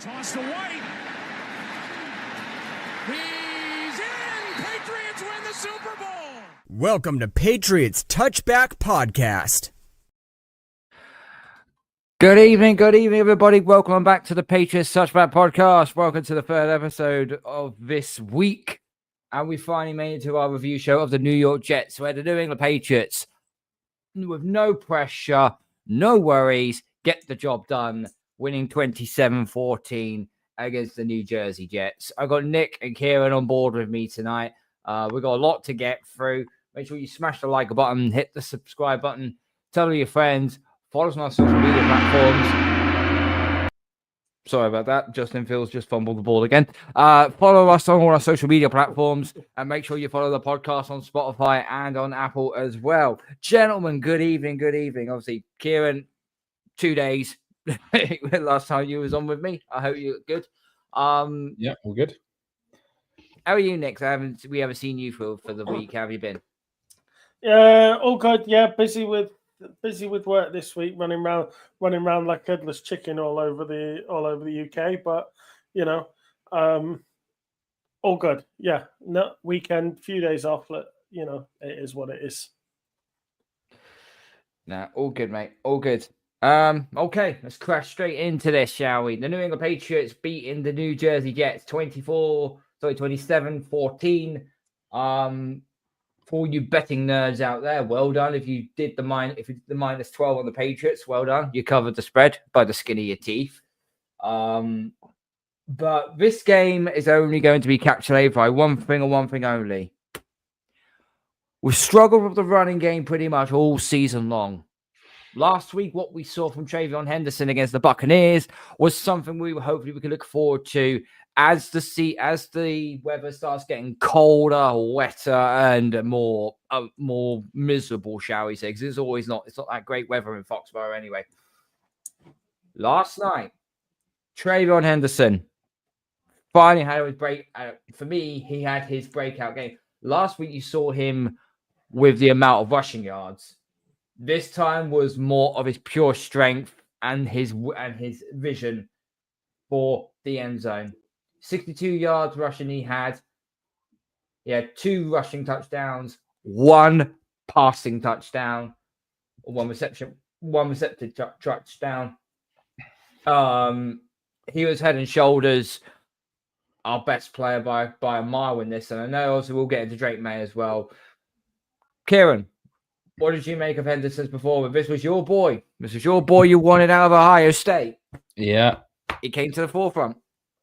Toss to White. He's in! Patriots win the Super Bowl! Welcome to Patriots Touchback Podcast. Good evening, everybody. Welcome back to the Patriots Touchback Podcast. Welcome to the third episode of this week. And we finally made it to our review show of the New York Jets, where the New England Patriots, with no pressure, no worries, get the job done, winning 27-14 against the New Jersey Jets. I've got Nick and Kieran on board with me tonight. We've got a lot to get through. Make sure you smash the like button, hit the subscribe button, tell your friends, follow us on our social media platforms. Sorry about that. Justin Fields just fumbled the ball again. Follow us on all our social media platforms and make sure you follow the podcast on Spotify and on Apple as well. Gentlemen, good evening. Obviously, Kieran, 2 days. Last time you was on with me. I hope you look good. Yeah, all good. How are you, Nick? We haven't seen you for the week. How have you been? All good. Yeah, busy with work this week, running around like headless chicken all over the UK. But all good. Yeah, no weekend, few days off. It is what it is. Nah, all good, mate. All good. Okay, let's crash straight into this, shall we? The New England Patriots beating the New Jersey Jets 27-14. For you betting nerds out there, well done. If you did the minus 12 on the Patriots, well done. You covered the spread by the skin of your teeth. But this game is only going to be calculated by one thing and one thing only. We've struggled with the running game pretty much all season long. Last week, what we saw from Treveyon Henderson against the Buccaneers was something we could look forward to as the weather starts getting colder, wetter, and more miserable, shall we say? Because it's not that great weather in Foxborough anyway. Last night, Treveyon Henderson finally had his break. For me, he had his breakout game. Last week, you saw him with the amount of rushing yards. This time was more of his pure strength and his vision for the end zone. 62 yards rushing he had. He had 2 rushing touchdowns, 1 passing touchdown, or 1 receptive touchdown. He was head and shoulders our best player by a mile in this. And I know also we'll get into Drake Maye as well. Kieran, what did you make of Henderson's performance? This was your boy. You wanted out of Ohio State. Yeah. He came to the forefront.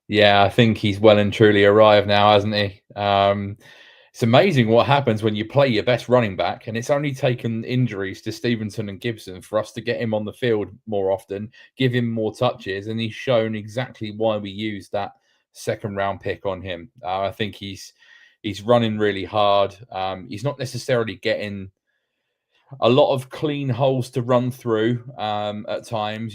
Yeah, I think he's well and truly arrived now, hasn't he? It's amazing what happens when you play your best running back, and it's only taken injuries to Stevenson and Gibson for us to get him on the field more often, give him more touches, and he's shown exactly why we used that second-round pick on him. I think he's running really hard. He's not necessarily getting a lot of clean holes to run through at times.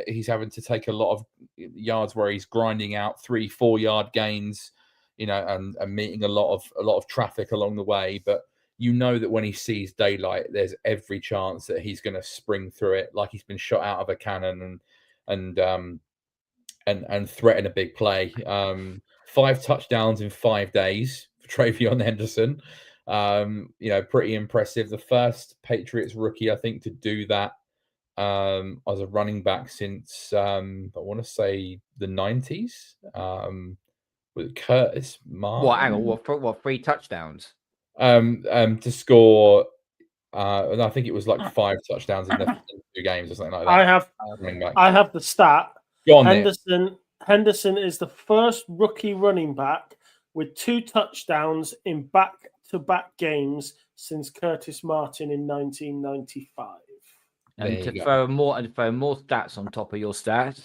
He's having to take a lot of yards where he's grinding out 3-4 yard gains, and meeting a lot of traffic along the way. But that when he sees daylight, there's every chance that he's going to spring through it like he's been shot out of a cannon and threaten a big play. 5 touchdowns in 5 days for Treveyon Henderson. Pretty impressive. The first Patriots rookie, I think, to do that as a running back since I want to say the 90s. With Curtis Martin. What? Hang on. What? 3 touchdowns? To score. And I think it was like 5 touchdowns in 2 games or something like that. I have the stat. Go on, Henderson is the first rookie running back with 2 touchdowns in back-to-back games since Curtis Martin in 1995. And to throw more stats on top of your stats,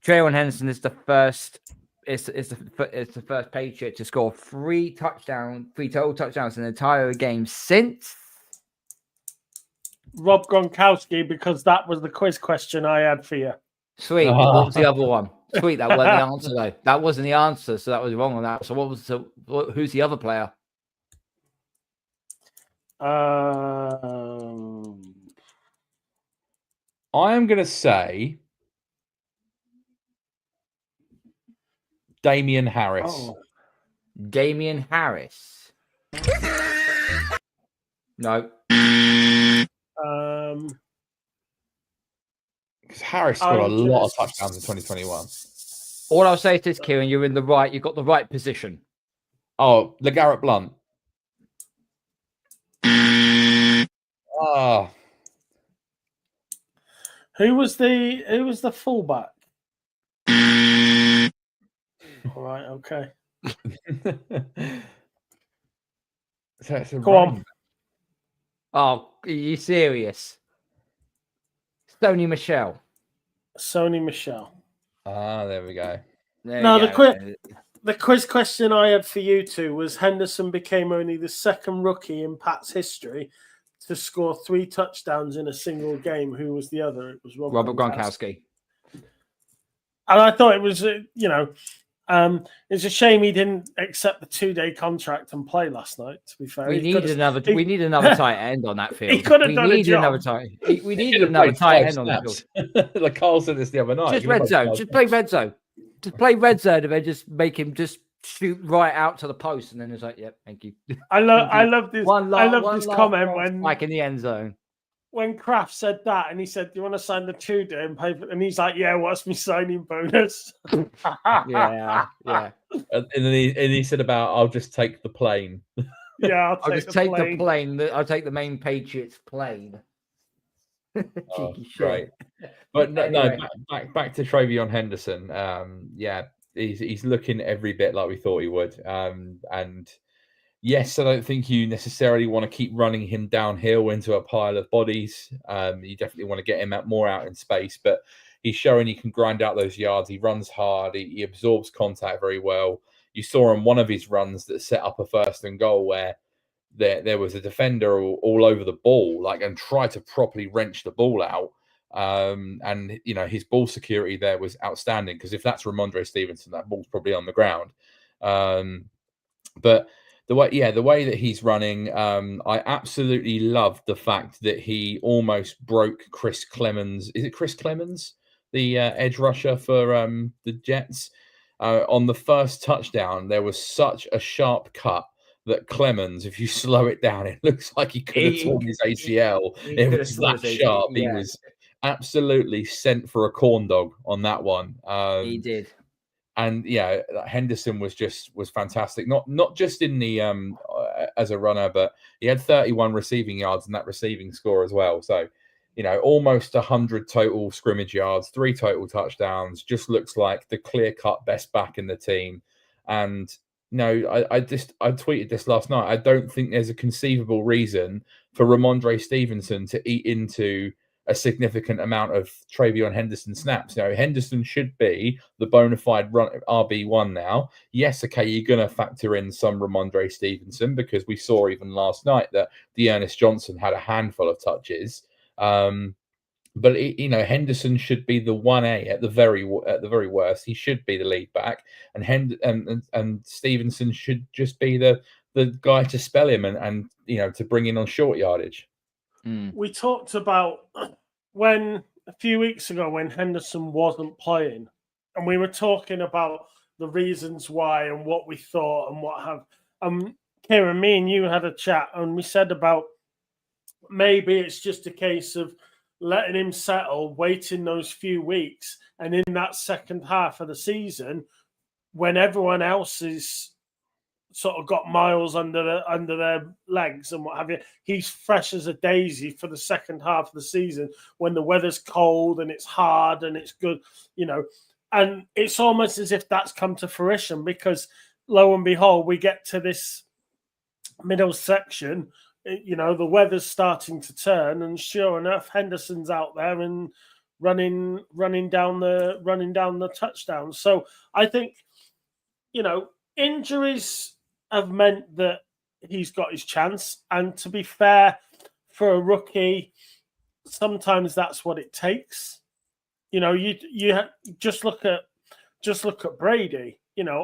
Treveyon Henderson is the first. It's the first Patriot to score 3 total touchdowns in an entire game since Rob Gronkowski, because that was the quiz question I had for you. Sweet. What was the other one? Sweet. That wasn't the answer though. That wasn't the answer, so that was wrong on that. So who's the other player? I am going to say Damian Harris. Oh. Damian Harris. No. Because Harris scored a lot of touchdowns in 2021. All I'll say to this, Kieran, you've got the right position. Oh, LeGarrette Blount. Oh. Who was the fullback? All right, okay. So it's a Go on. Oh, are you serious? Sony Michel. Sony Michel. Ah, there we go. The quiz question I had for you two was Henderson became only the second rookie in Pat's history to score 3 touchdowns in a single game. Who was the other? It was Robert Gronkowski. And I thought it was, it's a shame he didn't accept the 2-day contract and play last night. To be fair, we need another tight end on that field. He could have done a job. We needed another tight end on the field. Like Carl said this the other night. Just red zone. Just play red zone. Just play red zone, and then just make him just shoot right out to the post, and then it's like, "Yep, thank you." I love this. I love this comment when like in the end zone. When Kraft said that, and he said, "Do you want to sign the 2-day and pay for?" And he's like, "Yeah, what's my signing bonus?" yeah. And then he said about, "I'll just take the plane." Yeah, I'll just take the plane. I'll take the main Patriots plane. Oh, great. But anyway. No, back to Treveyon Henderson. He's looking every bit like we thought he would. And yes, I don't think you necessarily want to keep running him downhill into a pile of bodies. You definitely want to get him more out in space, but he's showing he can grind out those yards. He runs hard. He absorbs contact very well. You saw on one of his runs that set up a 1st and goal where there was a defender all over the ball, and tried to properly wrench the ball out. And his ball security there was outstanding, because if that's Ramondre Stevenson, that ball's probably on the ground. But the way that he's running, I absolutely love the fact that he almost broke Chris Clemens. Is it Chris Clemens, the edge rusher for the Jets? On the first touchdown, there was such a sharp cut that Clemens, if you slow it down, it looks like he could have torn his ACL. It was that sharp. Yeah. He was absolutely sent for a corn dog on that one. He did. And yeah, Henderson was fantastic. Not just in the as a runner, but he had 31 receiving yards in that receiving score as well. So, almost 100 total scrimmage yards, 3 total touchdowns. Just looks like the clear-cut best back in the team. And I tweeted this last night. I don't think there's a conceivable reason for Ramondre Stevenson to eat into a significant amount of Treveyon Henderson snaps. Henderson should be the bona fide RB1 now. Yes, okay, you're going to factor in some Ramondre Stevenson, because we saw even last night that Dearness Johnson had a handful of touches. But Henderson should be the 1A at the very worst. He should be the lead back, and Stevenson should just be the guy to spell him and to bring in on short yardage. We talked about a few weeks ago when Henderson wasn't playing, and we were talking about the reasons why and what we thought and what have. Kieran, me and you had a chat, and we said about maybe it's just a case of letting him settle, waiting those few weeks, and in that second half of the season, when everyone else is sort of got miles under their legs and what have you, he's fresh as a daisy for the second half of the season when the weather's cold and it's hard and it's good, and it's almost as if that's come to fruition, because lo and behold, we get to this middle section, the weather's starting to turn, and sure enough, Henderson's out there and running down the touchdown. So I think, injuries have meant that he's got his chance, and to be fair, for a rookie, sometimes that's what it takes. You just look at Brady.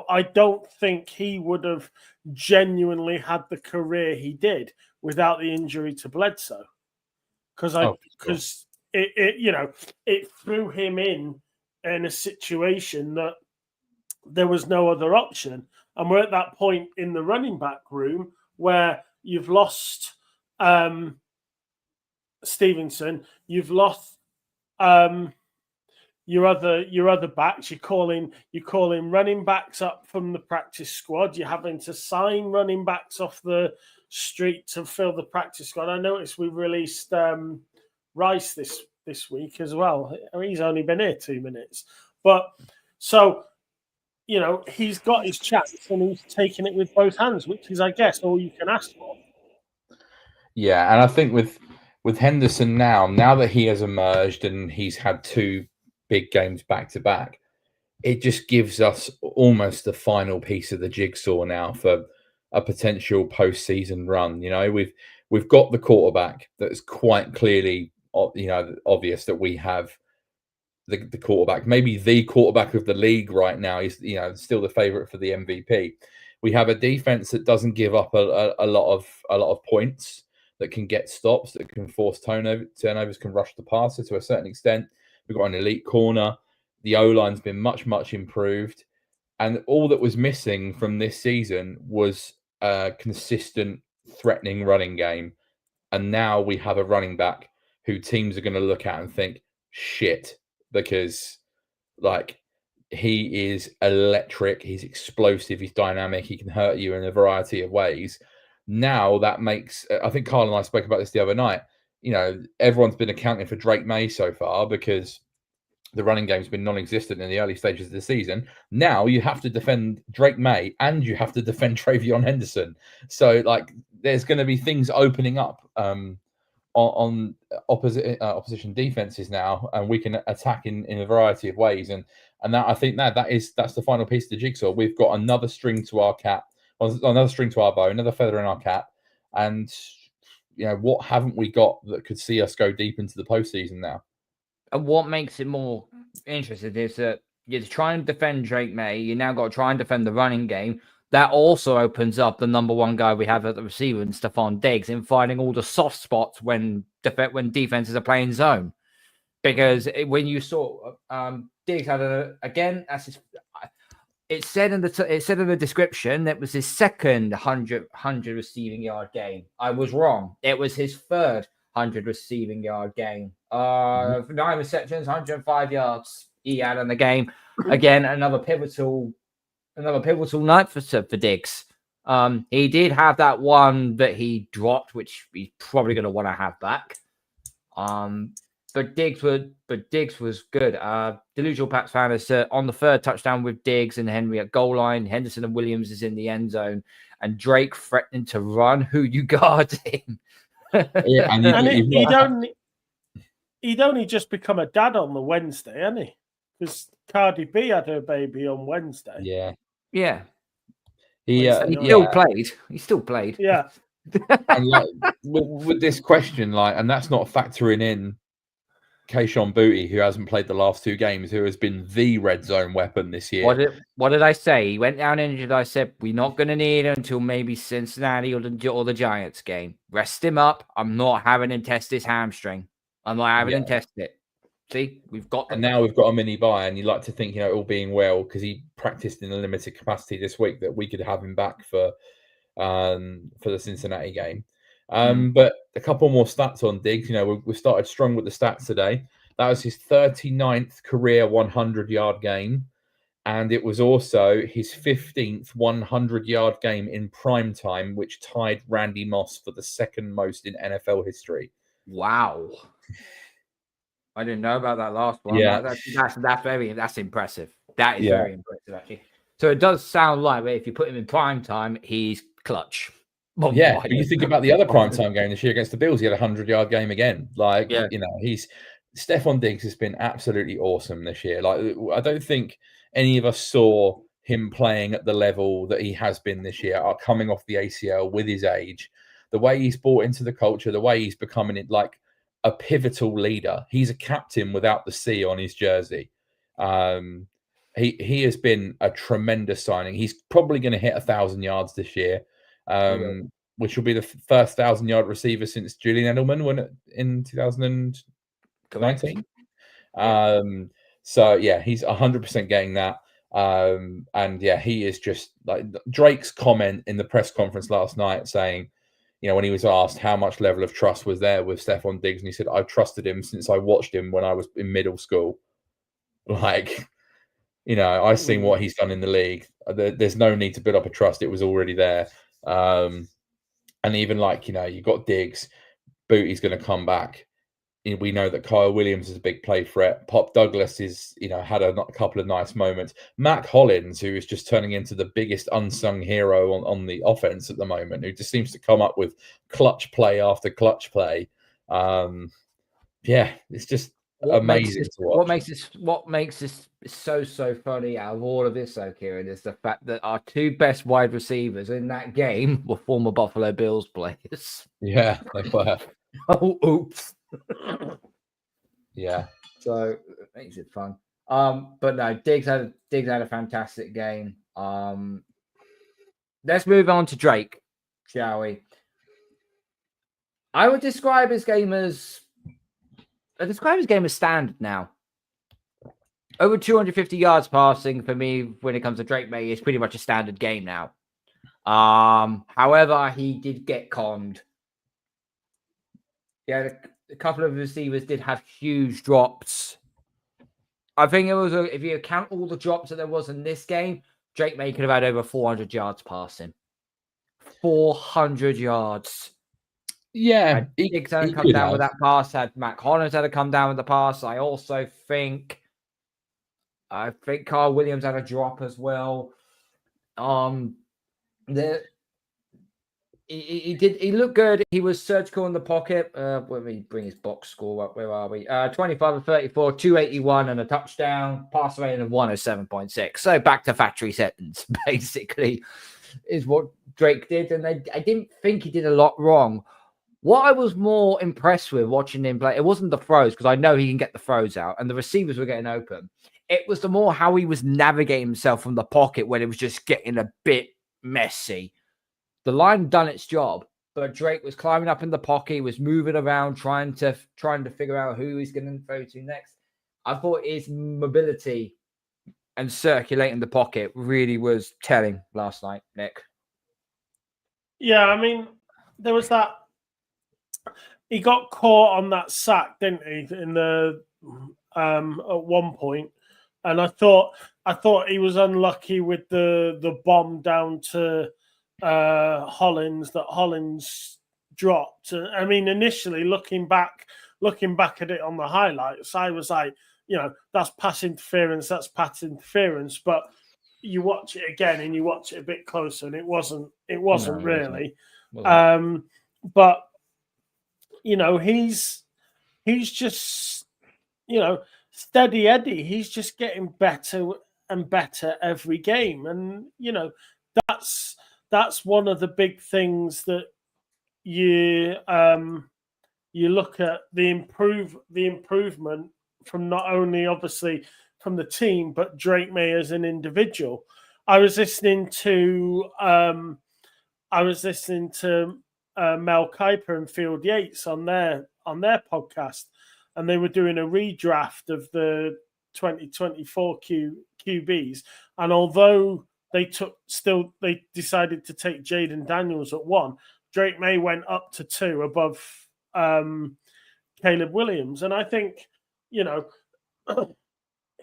I don't think he would have genuinely had the career he did without the injury to Bledsoe, because it threw him in a situation that there was no other option. And we're at that point in the running back room where you've lost Stevenson, you've lost your other backs. You're calling running backs up from the practice squad. You're having to sign running backs off the street to fill the practice squad. I noticed we released Rice this week as well. I mean, he's only been here 2 minutes, but so he's got his chance and he's taking it with both hands, which is, I guess, all you can ask for. Yeah, and I think with Henderson now that he has emerged and he's had 2 big games back to back, it just gives us almost the final piece of the jigsaw now for a potential postseason run. We've got the quarterback that's quite clearly, obvious that we have the quarterback, maybe the quarterback of the league right now. He's still the favorite for the MVP. We have a defense that doesn't give up a lot of points, that can get stops, that can force turnovers, can rush the passer to a certain extent. We've got an elite corner. The O-line's been much, much improved. And all that was missing from this season was a consistent, threatening running game. And now we have a running back who teams are going to look at and think, shit, because he is electric, he's explosive, he's dynamic, he can hurt you in a variety of ways. Now that makes, I think Carl and I spoke about this the other night, everyone's been accounting for Drake Maye so far because the running game's been non-existent in the early stages of the season. Now you have to defend Drake Maye and you have to defend Treveyon Henderson. So there's going to be things opening up on opposition defenses now, and we can attack in a variety of ways. And that, I think that's the final piece of the jigsaw. We've got another string to our cap, another string to our bow, another feather in our cap. And what haven't we got that could see us go deep into the postseason now? And what makes it more interesting is that you're trying to defend Drake Maye. You now got to try and defend the running game. That also opens up the number one guy we have at the receiver, in Stefon Diggs, in finding all the soft spots when defenses are playing zone. Because when you saw Diggs had it said in the description that it was his second 100 receiving yard game. I was wrong. It was his third 100 receiving yard game. 9 receptions, 105 yards he had in the game. Again, another pivotal night for Diggs. He did have that one that he dropped, which he's probably going to want to have back. But Diggs was good. Delusional Pats fan is on the third touchdown with Diggs and Henry at goal line. Henderson and Williams is in the end zone, and Drake threatening to run. Who you guarding? Yeah, and he'd only just become a dad on the Wednesday, hadn't he? Because Cardi B had her baby on Wednesday. Yeah. He still played. Yeah. And with this question, and that's not factoring in Kayshon Boutte, who hasn't played the last 2 games, who has been the red zone weapon this year. What did I say? He went down injured. I said we're not going to need him until maybe Cincinnati or the Giants game. Rest him up. I'm not having him test his hamstring. I'm not having him test it. See, we've got. And now we've got a mini bye, and you like to think, all being well, because he practiced in a limited capacity this week, that we could have him back for the Cincinnati game. But a couple more stats on Diggs. We started strong with the stats today. That was his 39th career 100-yard game, and it was also his 15th 100-yard game in prime time, which tied Randy Moss for the second most in NFL history. Wow. I didn't know about that last one. Yeah. That's impressive. That is very impressive, actually. So it does sound like if you put him in prime time, he's clutch. But you think about the other primetime game this year against the Bills, he had a 100-yard game again. Stefon Diggs has been absolutely awesome this year. I don't think any of us saw him playing at the level that he has been this year, coming off the ACL with his age. The way he's bought into the culture, the way he's becoming a pivotal leader. He's a captain without the C on his jersey. He has been a tremendous signing. He's probably going to hit 1,000 yards this year. Which will be the first 1,000-yard receiver since Julian Edelman won it in 2019. So he's 100% getting that. And yeah, he is just like Drake's comment in the press conference last night saying, when he was asked how much level of trust was there with Stefon Diggs, and he said, I've trusted him since I watched him when I was in middle school. Like, I've seen what he's done in the league. There's no need to build up a trust. It was already there. And even you got Diggs, Booty's going to come back. We know that Kyle Williams is a big play threat. Pop Douglas is, had a couple of nice moments. Mac Hollins, who is just turning into the biggest unsung hero on the offense at the moment, who just seems to come up with clutch play after clutch play. It's just amazing to watch. What makes this so funny out of all of this, though, Kieran, is the fact that our two best wide receivers in that game were former Buffalo Bills players. Yeah, they were. Oh, oops. Yeah. So it makes it fun. But no, Diggs had a fantastic game. Let's move on to Drake, shall we? I would describe his game as standard now. Over 250 yards passing for me when it comes to Drake Maye is pretty much a standard game now. However, he did get conned. Yeah, a couple of receivers did have huge drops. I think it was, if you count all the drops that there was in this game, Drake Maye could have had over 400 yards passing. 400 yards. Yeah. Diggs had to come down with that pass. Had Mac Hollins had to come down with the pass. I also think Kyle Williams had a drop as well. He looked good. He was surgical in the pocket. Let me bring his box score up. Where are we? 25 of 34, 281 and a touchdown. Pass rating of 107.6. So back to factory settings, basically, is what Drake did. And I didn't think he did a lot wrong. What I was more impressed with watching him play, it wasn't the throws, because I know he can get the throws out, and the receivers were getting open. It was the more how he was navigating himself from the pocket when it was just getting a bit messy. The line done its job, but Drake was climbing up in the pocket. He was moving around, trying to figure out who he's going to throw to next. I thought his mobility and circulating the pocket really was telling last night, Nick. Yeah, I mean, there was that. He got caught on that sack, didn't he? In the at one point, and I thought he was unlucky with the bomb down to Hollins that Hollins dropped. I mean, initially looking back at it on the highlights, I was like, that's pass interference. But you watch it again and you watch it a bit closer, and it wasn't really. But he's just steady Eddie. He's just getting better and better every game, and that's one of the big things that you look at the improvement from not only obviously from the team but Drake Maye as an individual. I was listening to Mel Kiper and Field Yates on their podcast, and they were doing a redraft of the 2024 QBs, and although they decided to take Jaden Daniels at 1. Drake Maye went up to 2 above Caleb Williams. And I think,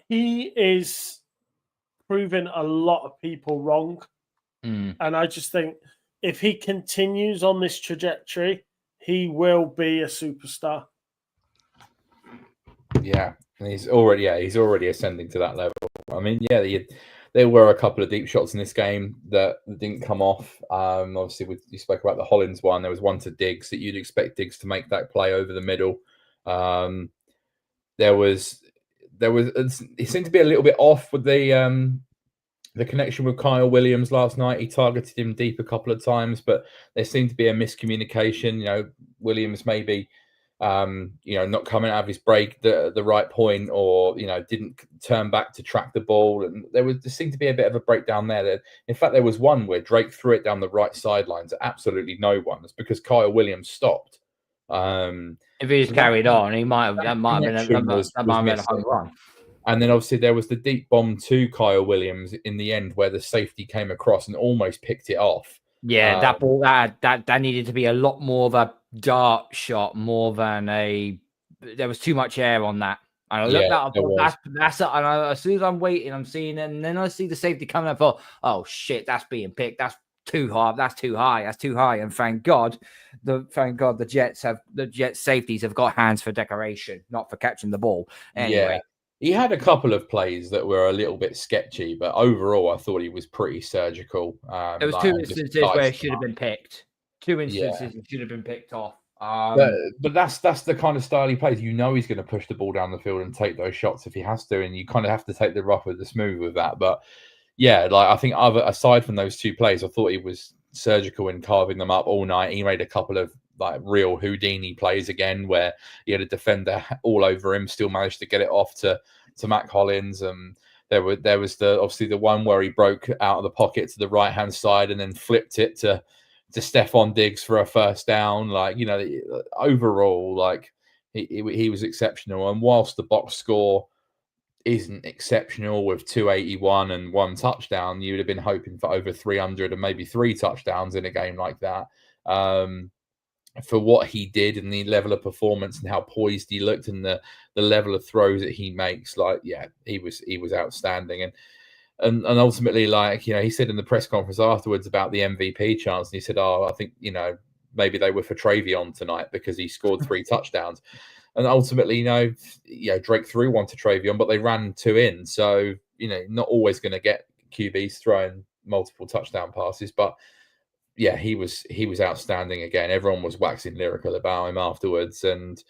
he is proving a lot of people wrong. And I just think if he continues on this trajectory, he will be a superstar. Yeah, and he's already ascending to that level. I mean, there were a couple of deep shots in this game that didn't come off. Obviously, you spoke about the Hollins one. There was one to Diggs that you'd expect Diggs to make that play over the middle. It seemed to be a little bit off with the connection with Kyle Williams last night. He targeted him deep a couple of times, but there seemed to be a miscommunication. Williams maybe not coming out of his break at the right point, or didn't turn back to track the ball, and there seemed to be a bit of a breakdown there. In fact, there was one where Drake threw it down the right sideline to absolutely no one. It's because Kyle Williams stopped. If he just carried on, he might have been a home run. And then obviously there was the deep bomb to Kyle Williams in the end where the safety came across and almost picked it off. Yeah, that ball that needed to be a lot more of a dart shot more than a. There was too much air on that. And I looked that up. That's and as soon as I'm waiting, I'm seeing it, and then I see the safety coming up. I thought, oh shit, that's being picked. That's too hard. That's too high. That's too high. And thank God the Jets safeties have got hands for decoration, not for catching the ball. Anyway. Yeah. He had a couple of plays that were a little bit sketchy, but overall, I thought he was pretty surgical. There was two instances where it should have been picked. Two instances it should have been picked off. But that's the kind of style he plays. You know he's going to push the ball down the field and take those shots if he has to, and you kind of have to take the rough with the smooth with that. But yeah, like I think aside from those two plays, I thought he was surgical in carving them up all night. He made a couple of like real Houdini plays again where he had a defender all over him, still managed to get it off to Mac Hollins. There was obviously the one where he broke out of the pocket to the right hand side and then flipped it to Stefon Diggs for a first down. Like, you know, overall, like he was exceptional. And whilst the box score isn't exceptional with 281 and 1 touchdown, you would have been hoping for over 300 and maybe 3 touchdowns in a game like that. For what he did and the level of performance and how poised he looked and the level of throws that he makes, like, yeah, he was outstanding. And ultimately, like, you know, he said in the press conference afterwards about the MVP chance, and he said, I think, you know, maybe they were for Treveyon tonight because he scored 3 touchdowns. And ultimately, you know, Drake threw one to Treveyon, but they ran 2 in. So, you know, not always going to get QBs throwing multiple touchdown passes, but yeah, he was outstanding again. Everyone was waxing lyrical about him afterwards, and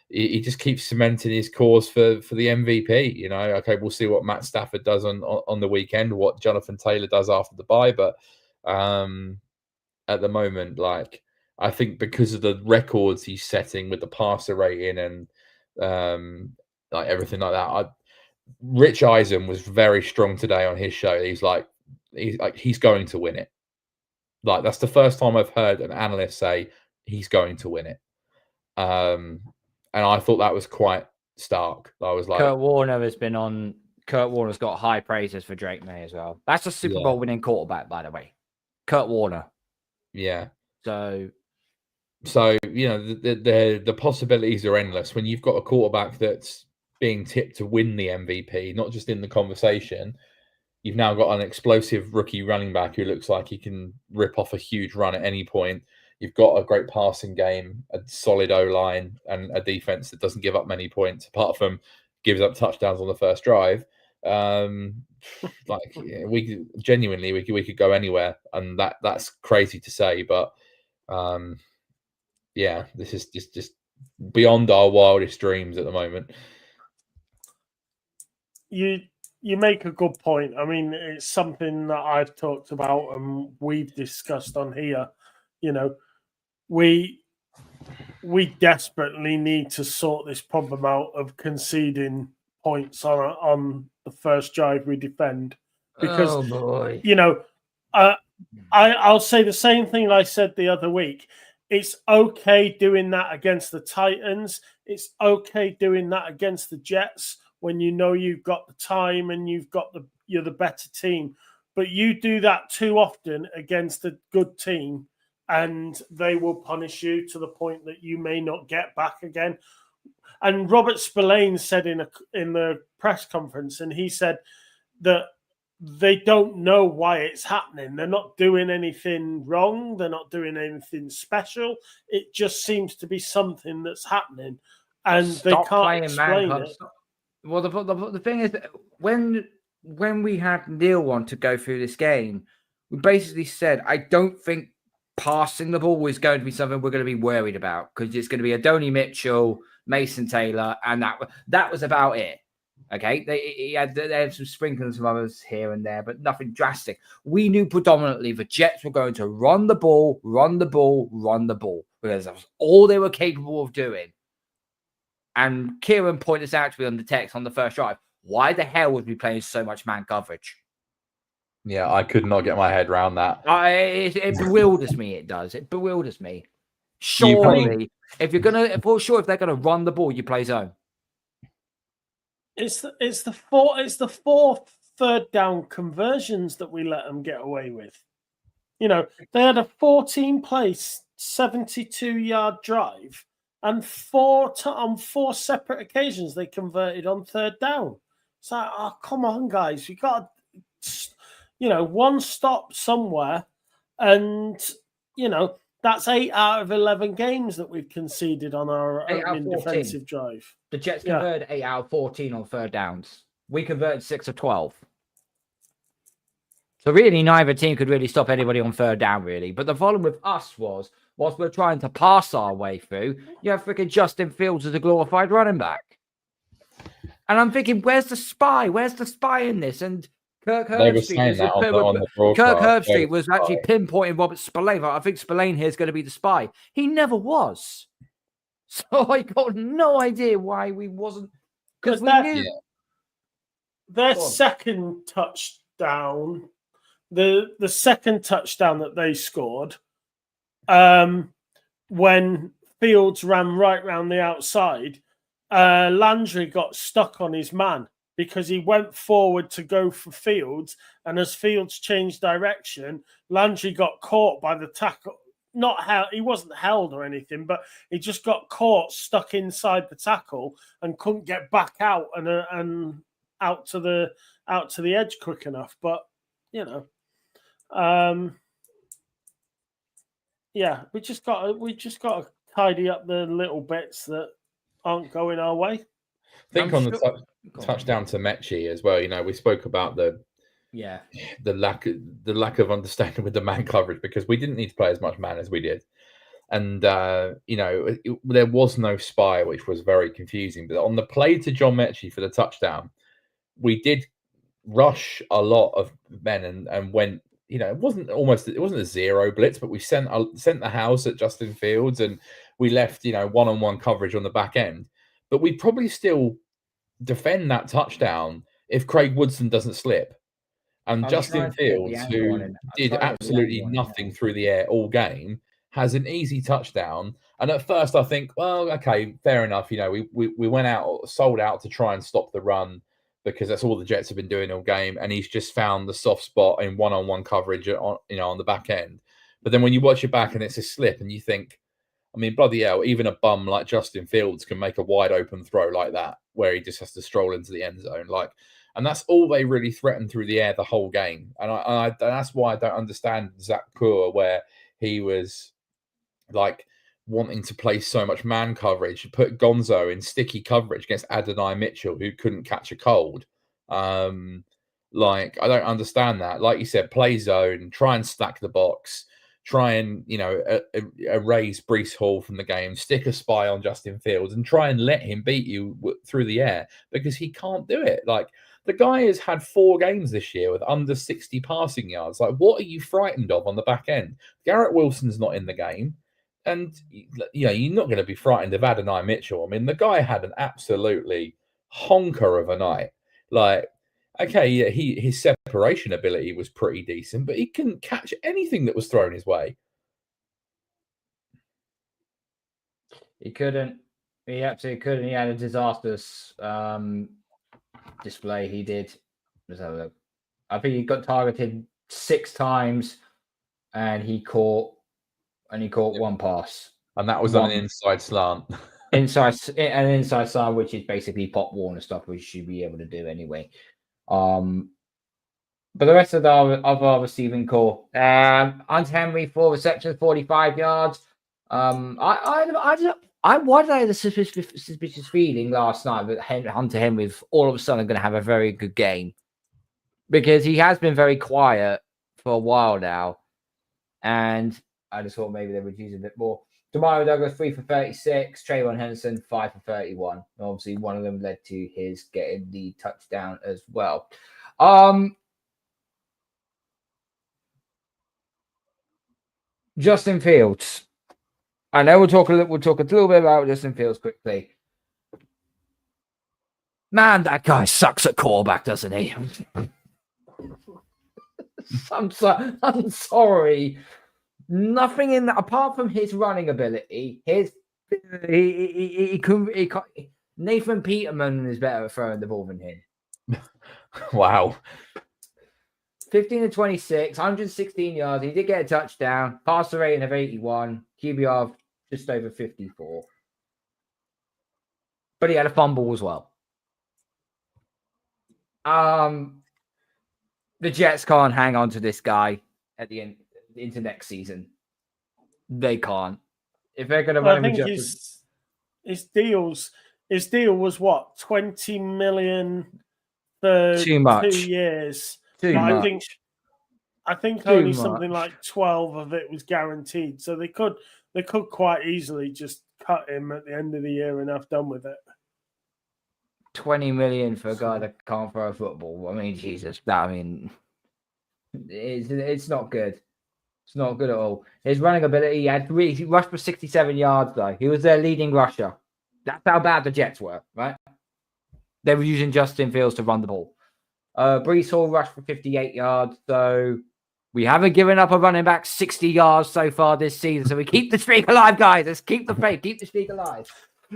he just keeps cementing his cause for the MVP. You know, okay, we'll see what Matt Stafford does on the weekend, what Jonathan Taylor does after the bye, but at the moment, like, I think because of the records he's setting with the passer rating and like everything like that, Rich Eisen was very strong today on his show. He's going to win it. Like, that's the first time I've heard an analyst say he's going to win it. And I thought that was quite stark. I was like, Kurt Warner's got high praises for Drake Maye as well. That's a Super Bowl winning quarterback, by the way. Kurt Warner. Yeah. So you know, the possibilities are endless when you've got a quarterback that's being tipped to win the MVP, not just in the conversation. You've now got an explosive rookie running back who looks like he can rip off a huge run at any point. You've got a great passing game, a solid O-line, and a defense that doesn't give up many points, apart from gives up touchdowns on the first drive. We could go anywhere, and that's crazy to say, but yeah, this is just beyond our wildest dreams at the moment. You make a good point. I mean, it's something that I've talked about and we've discussed on here. You know, we desperately need to sort this problem out of conceding points on the first drive we defend. Because, you know, I'll say the same thing I said the other week. It's okay doing that against the Titans. It's okay doing that against the Jets when you know you've got the time and you're the better team. But you do that too often against a good team, and they will punish you to the point that you may not get back again. And Robert Spillane said in the press conference, and he said that they don't know why it's happening. They're not doing anything wrong. They're not doing anything special. It just seems to be something that's happening, and they can't explain it. Well, the thing is, that when we had Neil on to go through this game, we basically said, I don't think passing the ball is going to be something we're going to be worried about, because it's going to be Adonai Mitchell, Mason Taylor, and that was about it. Okay, they had some sprinkles of others here and there, but nothing drastic. We knew predominantly the Jets were going to run the ball, because that's all they were capable of doing. And Kieran pointed this out to me on the text on the first drive. Why the hell would we playing so much man coverage? Yeah, I could not get my head around that. It bewilders me. It does. It bewilders me. Surely, if they're gonna run the ball, you play zone. It's the fourth third down conversions that we let them get away with. You know, they had a 14-play, 72-yard drive, and on four separate occasions they converted on third down. It's like, oh, come on, guys, we got, one stop somewhere, and that's 8 out of 11 games that we've conceded on our opening defensive drive. The Jets converted 8 out of 14 on third downs. We converted 6 of 12. So really, neither team could really stop anybody on third down, really. But the problem with us was, whilst we're trying to pass our way through, you have freaking Justin Fields as a glorified running back. And I'm thinking, where's the spy? Where's the spy in this? And Kirk Herbstreit was actually pinpointing Robert Spillane. I think Spillane here is going to be the spy. He never was. So I got no idea why we wasn't. Because we knew. Their second touchdown, the second touchdown that they scored, when Fields ran right round the outside, Landry got stuck on his man because he went forward to go for Fields, and as Fields changed direction, Landry got caught by the tackle. He wasn't held or anything, but he just got caught, stuck inside the tackle, and couldn't get back out and out to the edge quick enough. But we just got to tidy up the little bits that aren't going our way. I think on the touchdown to Mechie as well. We spoke about the lack of understanding with the man coverage, because we didn't need to play as much man as we did, and there was no spy, which was very confusing. But on the play to John Mechie for the touchdown, we did rush a lot of men and went. It wasn't a zero blitz, but we sent the house at Justin Fields, and we left one-on-one coverage on the back end. But we'd probably still defend that touchdown if Craig Woodson doesn't slip. And Justin Fields, who did absolutely nothing through the air all game, has an easy touchdown. And at first I think, well, okay, fair enough. We went out, sold out to try and stop the run, because that's all the Jets have been doing all game. And he's just found the soft spot in one-on-one coverage on the back end. But then when you watch it back and it's a slip, and you think, I mean, bloody hell, even a bum like Justin Fields can make a wide open throw like that, where he just has to stroll into the end zone. And that's all they really threatened through the air the whole game. And that's why I don't understand Zach Kerr, where he was wanting to play so much man coverage, put Gonzo in sticky coverage against Adonai Mitchell, who couldn't catch a cold. I don't understand that. Like you said, play zone, try and stack the box, try and erase Breece Hall from the game, stick a spy on Justin Fields, and try and let him beat you through the air, because he can't do it. The guy has had 4 games this year with under 60 passing yards. What are you frightened of on the back end? Garrett Wilson's not in the game. And, you're not going to be frightened of Adonai Mitchell. I mean, the guy had an absolutely honker of a night. His separation ability was pretty decent, but he couldn't catch anything that was thrown his way. He couldn't. He absolutely couldn't. He had a disastrous display. He did. Let's have a look. I think he got targeted 6 times, and he caught one pass, and that was on an inside slant. An inside slant, which is basically Pop Warner stuff, which you should be able to do anyway. But the rest of our receiving core, Hunt Henry 4 receptions, 45 yards. Why did I have a suspicious feeling last night that Hunter Henry was all of a sudden going to have a very good game, because he has been very quiet for a while now, and I just thought maybe they would use a bit more. Demario Douglas 3 for 36, Treveyon Henderson 5 for 31. Obviously, one of them led to his getting the touchdown as well. Justin Fields. I know we'll talk a little bit about Justin Fields quickly. Man, that guy sucks at quarterback, doesn't he? I'm sorry. Nothing in that apart from his running ability. He Nathan Peterman is better at throwing the ball than him. Wow. 15 to 26, 116 yards. He did get a touchdown. Passer rating of 81. QBR of just over 54. But he had a fumble as well. The Jets can't hang on to this guy at the end into next season. They can't. If they're going to run him, his deal was what, 20 million for Too much. 2 years. Too But much. I think Too only much. something like 12 of it was guaranteed. So they could quite easily just cut him at the end of the year and have done with it. 20 million for a guy that can't throw a football. I mean, Jesus. It's not good. It's not good at all. His running ability, he rushed for 67 yards, though. He was their leading rusher. That's how bad the Jets were, right? They were using Justin Fields to run the ball. Brees Hall rushed for 58 yards, so we haven't given up a running back 60 yards so far this season. So we keep the streak alive, guys. Let's keep the faith, keep the streak alive.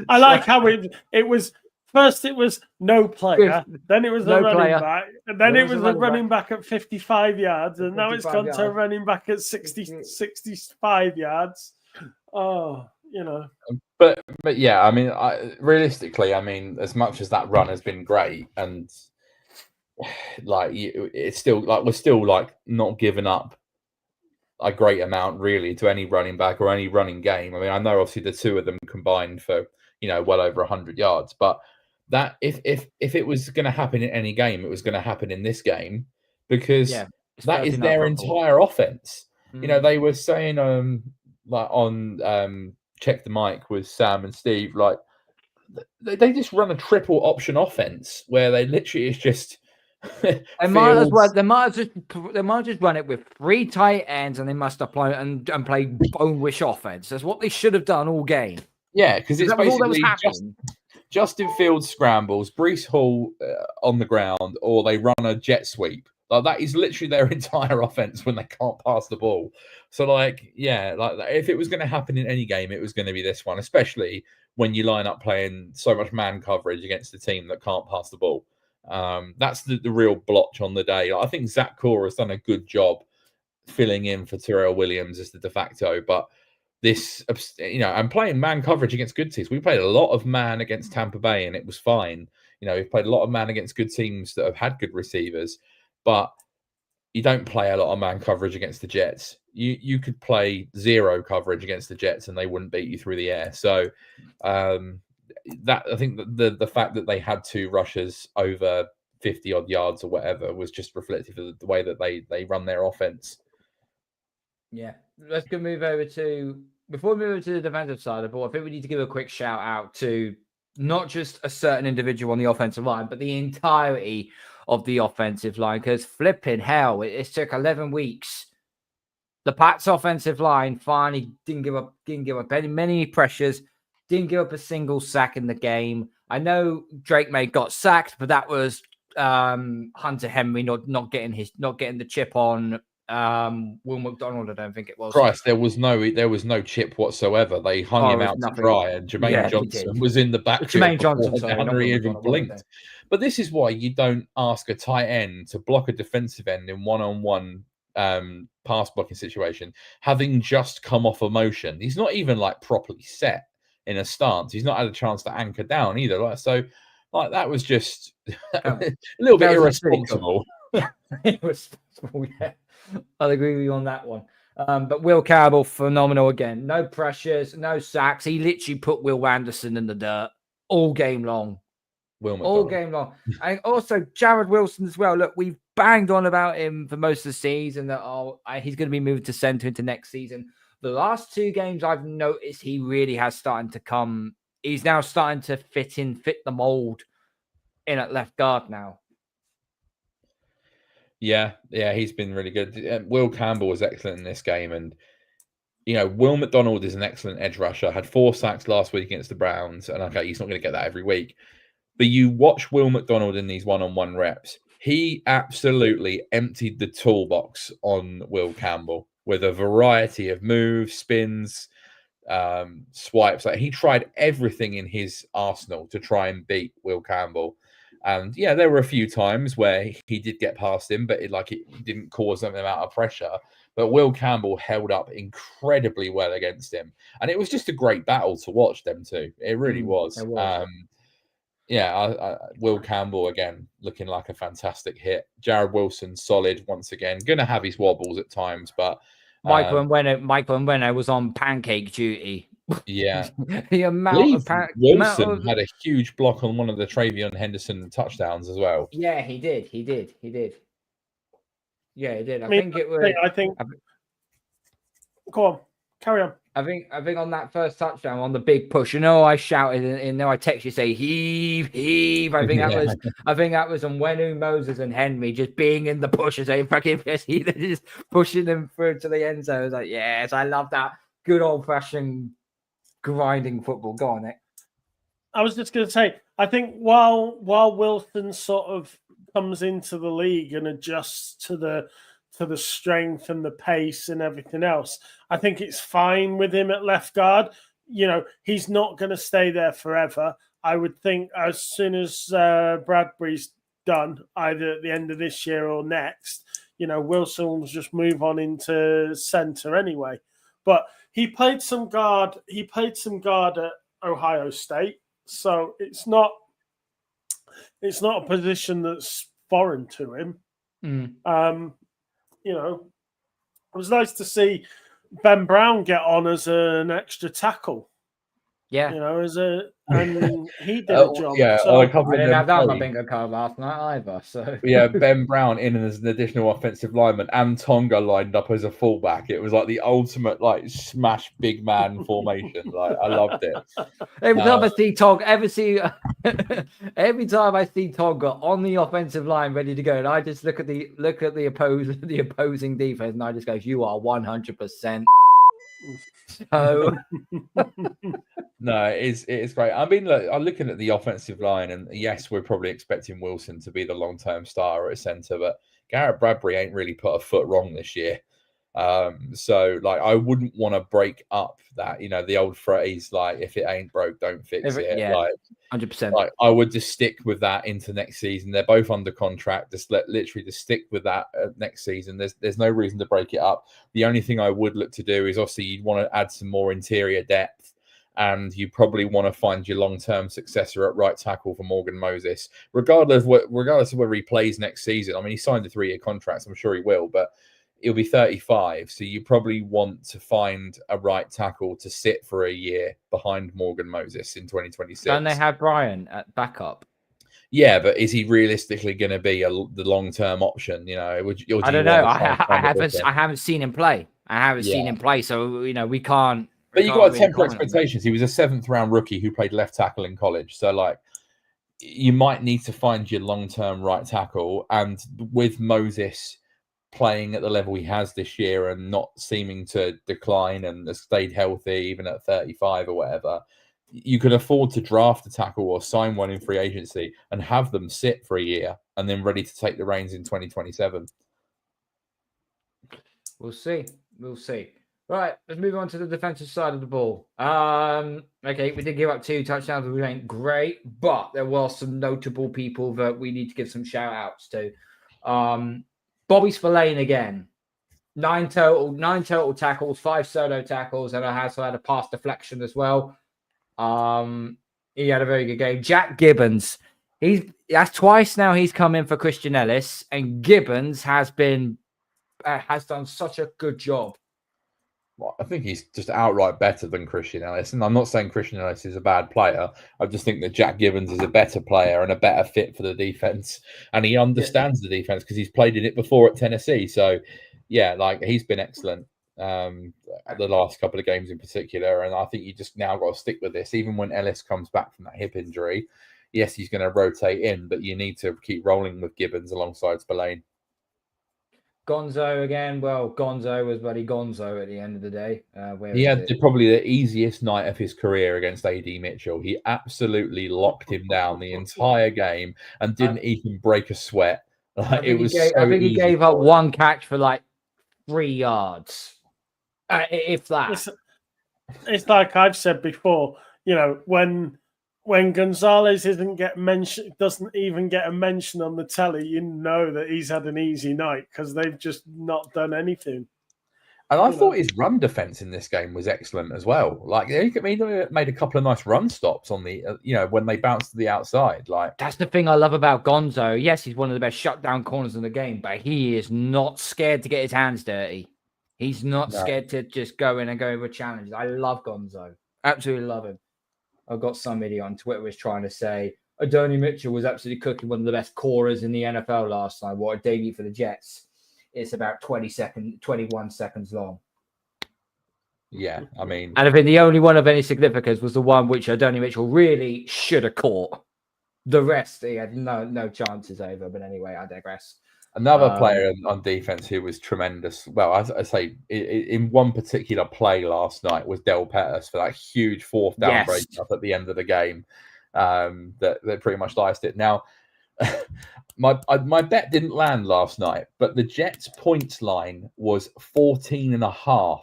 I like how it was. First, it was no player. Then it was a running back. And then it was a running back at 55 yards. And now it's gone to a running back at 65 yards. Oh, you know. But yeah, I mean, realistically, I mean, as much as that run has been great, and like it's still like we're still like not giving up a great amount really to any running back or any running game. I mean, I know obviously the two of them combined for well over 100 yards, but that if it was going to happen in any game, it was going to happen in this game because that is their entire offense. They were saying like on Check the Mic with Sam and Steve, like they just run a triple option offense where they literally is just they might just run it with 3 tight ends and they must apply and play bone-wish offense. That's what they should have done all game. Yeah, because it's basically Justin Fields scrambles, Brees Hall on the ground, or they run a jet sweep. Like that is literally their entire offense when they can't pass the ball. So, if it was going to happen in any game, it was going to be this one, especially when you line up playing so much man coverage against a team that can't pass the ball. That's the real blotch on the day. I think Zach Core has done a good job filling in for Terrell Williams as the de facto, but this, and playing man coverage against good teams. We played a lot of man against Tampa Bay and it was fine. We've played a lot of man against good teams that have had good receivers, but you don't play a lot of man coverage against the Jets. You could play 0 coverage against the Jets and they wouldn't beat you through the air. So that I think the fact that they had 2 rushers over 50 odd yards or whatever was just reflective of the way that they run their offense. Yeah, let's go move over to, before we move over to the defensive side of the ball, I think we need to give a quick shout out to not just a certain individual on the offensive line, but the entirety of the offensive line, because flipping hell, it took 11 weeks. The Pats offensive line finally didn't give up many pressures, didn't give up a single sack in the game. I know Drake Maye got sacked, but that was Hunter Henry not getting the chip on Will McDonald. I don't think it was. Christ, there was no chip whatsoever. They hung him out to dry, and Jermaine Johnson was in the backfield before Henry even blinked. But this is why you don't ask a tight end to block a defensive end in one-on-one pass blocking situation, having just come off a motion. He's not even like properly set in a stance. He's not had a chance to anchor down either. That was just a little bit irresponsible. Irresponsible, yeah. I'll agree with you on that one. But Will Campbell, phenomenal again. No pressures, no sacks. He literally put Will Anderson in the dirt all game long. All game long. And also Jared Wilson as well. Look, we've banged on about him for most of the season that he's going to be moved to center into next season. The last 2 games I've noticed he really has started to come. He's now starting to fit the mold in at left guard now. Yeah, he's been really good. Will Campbell was excellent in this game, and Will McDonald is an excellent edge rusher. Had 4 sacks last week against the Browns, and okay, he's not going to get that every week. But you watch Will McDonald in these one-on-one reps. He absolutely emptied the toolbox on Will Campbell with a variety of moves, spins, swipes. Like he tried everything in his arsenal to try and beat Will Campbell. And yeah, there were a few times where he did get past him, but it didn't cause them amount of pressure. But Will Campbell held up incredibly well against him, and it was just a great battle to watch them two. It really was. It was. Will Campbell again looking like a fantastic hit. Jared Wilson solid once again. Going to have his wobbles at times, but Michael Nwene was on pancake duty. Yeah, the amount of Wilson had a huge block on one of the Treveyon Henderson touchdowns as well. Yeah, he did. Yeah, he did. I think it was. Go on, carry on. I think on that first touchdown on the big push, I shouted and I text you say heave. I think that was on Nwenu, Moses, and Henry just being in the push and saying fucking just pushing them through to the end zone. I was like, yes, I love that good old fashioned grinding football. Go on, Nick. I was just going to say, I think while Wilson sort of comes into the league and adjusts to the strength and the pace and everything else, I think it's fine with him at left guard. He's not going to stay there forever. I would think as soon as Bradbury's done, either at the end of this year or next, Wilson will just move on into centre anyway. But he played some guard. He played some guard at Ohio State, so it's not a position that's foreign to him. It was nice to see Ben Brown get on as an extra tackle. Yeah, and he did a job. Yeah, so. I didn't have that on my bingo card last night either. So yeah, Ben Brown in as an additional offensive lineman and Tonga lined up as a fullback. It was like the ultimate smash big man formation. I loved it. Every time I see Tonga, every time I see Tonga on the offensive line ready to go, and I just look at the opposing defense, and I just go, "You are 100%." So no, it is great. I mean, look, I'm looking at the offensive line, and yes, we're probably expecting Wilson to be the long-term star at center, but Garrett Bradbury ain't really put a foot wrong this year. So I wouldn't want to break up that, the old phrase, if it ain't broke, don't fix it. Yeah, 100%. I would just stick with that into next season. They're both under contract. Literally just stick with that next season. There's no reason to break it up. The only thing I would look to do is obviously you'd want to add some more interior depth, and you probably want to find your long-term successor at right tackle for Morgan Moses, regardless of whether he plays next season. I mean, he signed a 3-year contract, so I'm sure he will, but he'll be 35, so you probably want to find a right tackle to sit for a year behind Morgan Moses in 2026. Don't they have Brian at backup? Yeah, but is he realistically going to be the long-term option? I don't know. I haven't seen him play. Seen him play, so we can't. But you got temper expectations. He was a 7th-round rookie who played left tackle in college, so you might need to find your long-term right tackle, and with Moses playing at the level he has this year and not seeming to decline and has stayed healthy even at 35 or whatever, you can afford to draft a tackle or sign one in free agency and have them sit for a year and then ready to take the reins in 2027. We'll see. Right, let's move on to the defensive side of the ball. Okay, we did give up 2 touchdowns, which ain't great, but there were some notable people that we need to give some shout outs to. Bobby Spillane again. 9 total tackles, 5 solo tackles, and I also had a pass deflection as well. He had a very good game. Jack Gibbons. That's twice now he's come in for Christian Ellis, and Gibbons has done such a good job. Well, I think he's just outright better than Christian Ellis. And I'm not saying Christian Ellis is a bad player. I just think that Jack Gibbons is a better player and a better fit for the defense. And he understands the defense because he's played in it before at Tennessee. So, yeah, he's been excellent the last couple of games in particular. And I think you just now got to stick with this. Even when Ellis comes back from that hip injury, yes, he's going to rotate in, but you need to keep rolling with Gibbons alongside Spillane. Gonzo again. Well, Gonzo was bloody Gonzo at the end of the day. He had probably the easiest night of his career against AD Mitchell. He absolutely locked him down the entire game and didn't even break a sweat. I think he gave up 1 catch for 3 yards, if that. it's like I've said before, when Gonzalez doesn't even get a mention on the telly, you know that he's had an easy night because they've just not done anything. And I thought his run defense in this game was excellent as well. Like he made a couple of nice run stops on the, when they bounced to the outside. Like that's the thing I love about Gonzo. Yes, he's one of the best shutdown corners in the game, but he is not scared to get his hands dirty. He's not scared to just go in and go with challenges. I love Gonzo. Absolutely love him. I've got somebody on Twitter was trying to say Adonai Mitchell was absolutely cooking one of the best corners in the NFL last night. What a debut for the Jets. It's about 21 seconds long. Yeah, I mean... And I think the only one of any significance was the one which Adonai Mitchell really should have caught. The rest, he had no chances over. But anyway, I digress. Another player on defense who was tremendous. Well, as I say, in one particular play last night was Del Pettis for that huge fourth down break up at the end of the game that pretty much diced it. Now, my bet didn't land last night, but the Jets' points line was 14.5,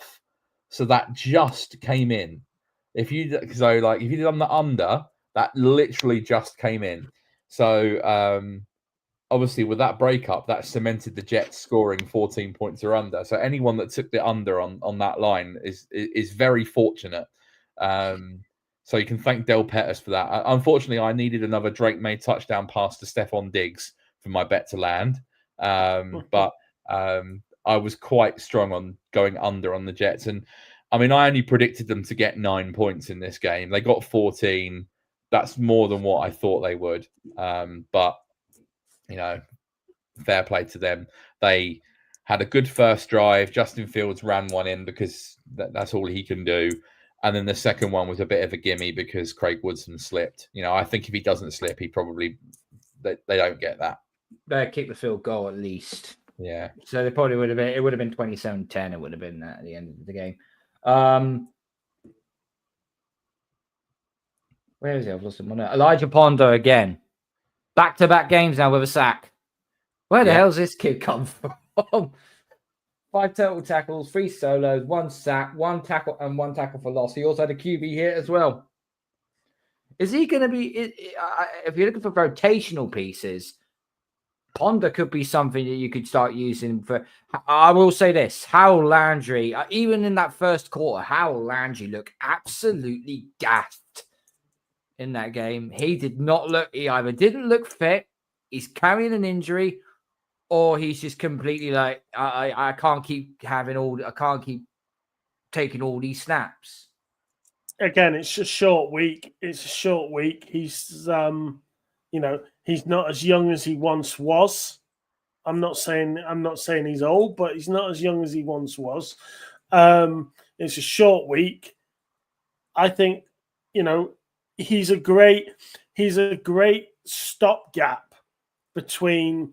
so that just came in. If you did on the under, that literally just came in. So obviously with that breakup, that cemented the Jets scoring 14 points or under. So anyone that took the under on that line is very fortunate. So you can thank Del Pettis for that. Unfortunately, I needed another Drake Maye touchdown pass to Stefon Diggs for my bet to land. But I was quite strong on going under on the Jets. And I mean, I only predicted them to get 9 points in this game. They got 14. That's more than what I thought they would. But, fair play to them. They had a good first drive. Justin Fields ran one in because that's all he can do. And then the second one was a bit of a gimme because Craig Woodson slipped. I think if he doesn't slip, he probably they don't get that. They kick the field goal at least. Yeah. So they probably would have been. It would have been 27-10. It would have been at the end of the game. Where is he? I've lost him. Elijah Pondo again. Back-to-back games now with a sack. Where the hell's this kid come from? 5 total tackles, 3 solos, 1 sack, 1 tackle, and 1 tackle for loss. He also had a QB hit as well. Is he going to be? If you're looking for rotational pieces, Ponder could be something that you could start using for. I will say this: Howell Landry, even in that first quarter, Howell Landry looked absolutely gassed in that game. He did not look. He either didn't look fit, he's carrying an injury, or he's just completely like, I can't keep having I can't keep taking all these snaps. Again, it's a short week. It's a short week. He's, he's not as young as he once was. I'm not saying he's old, but he's not as young as he once was. It's a short week. I think, he's a great stopgap between.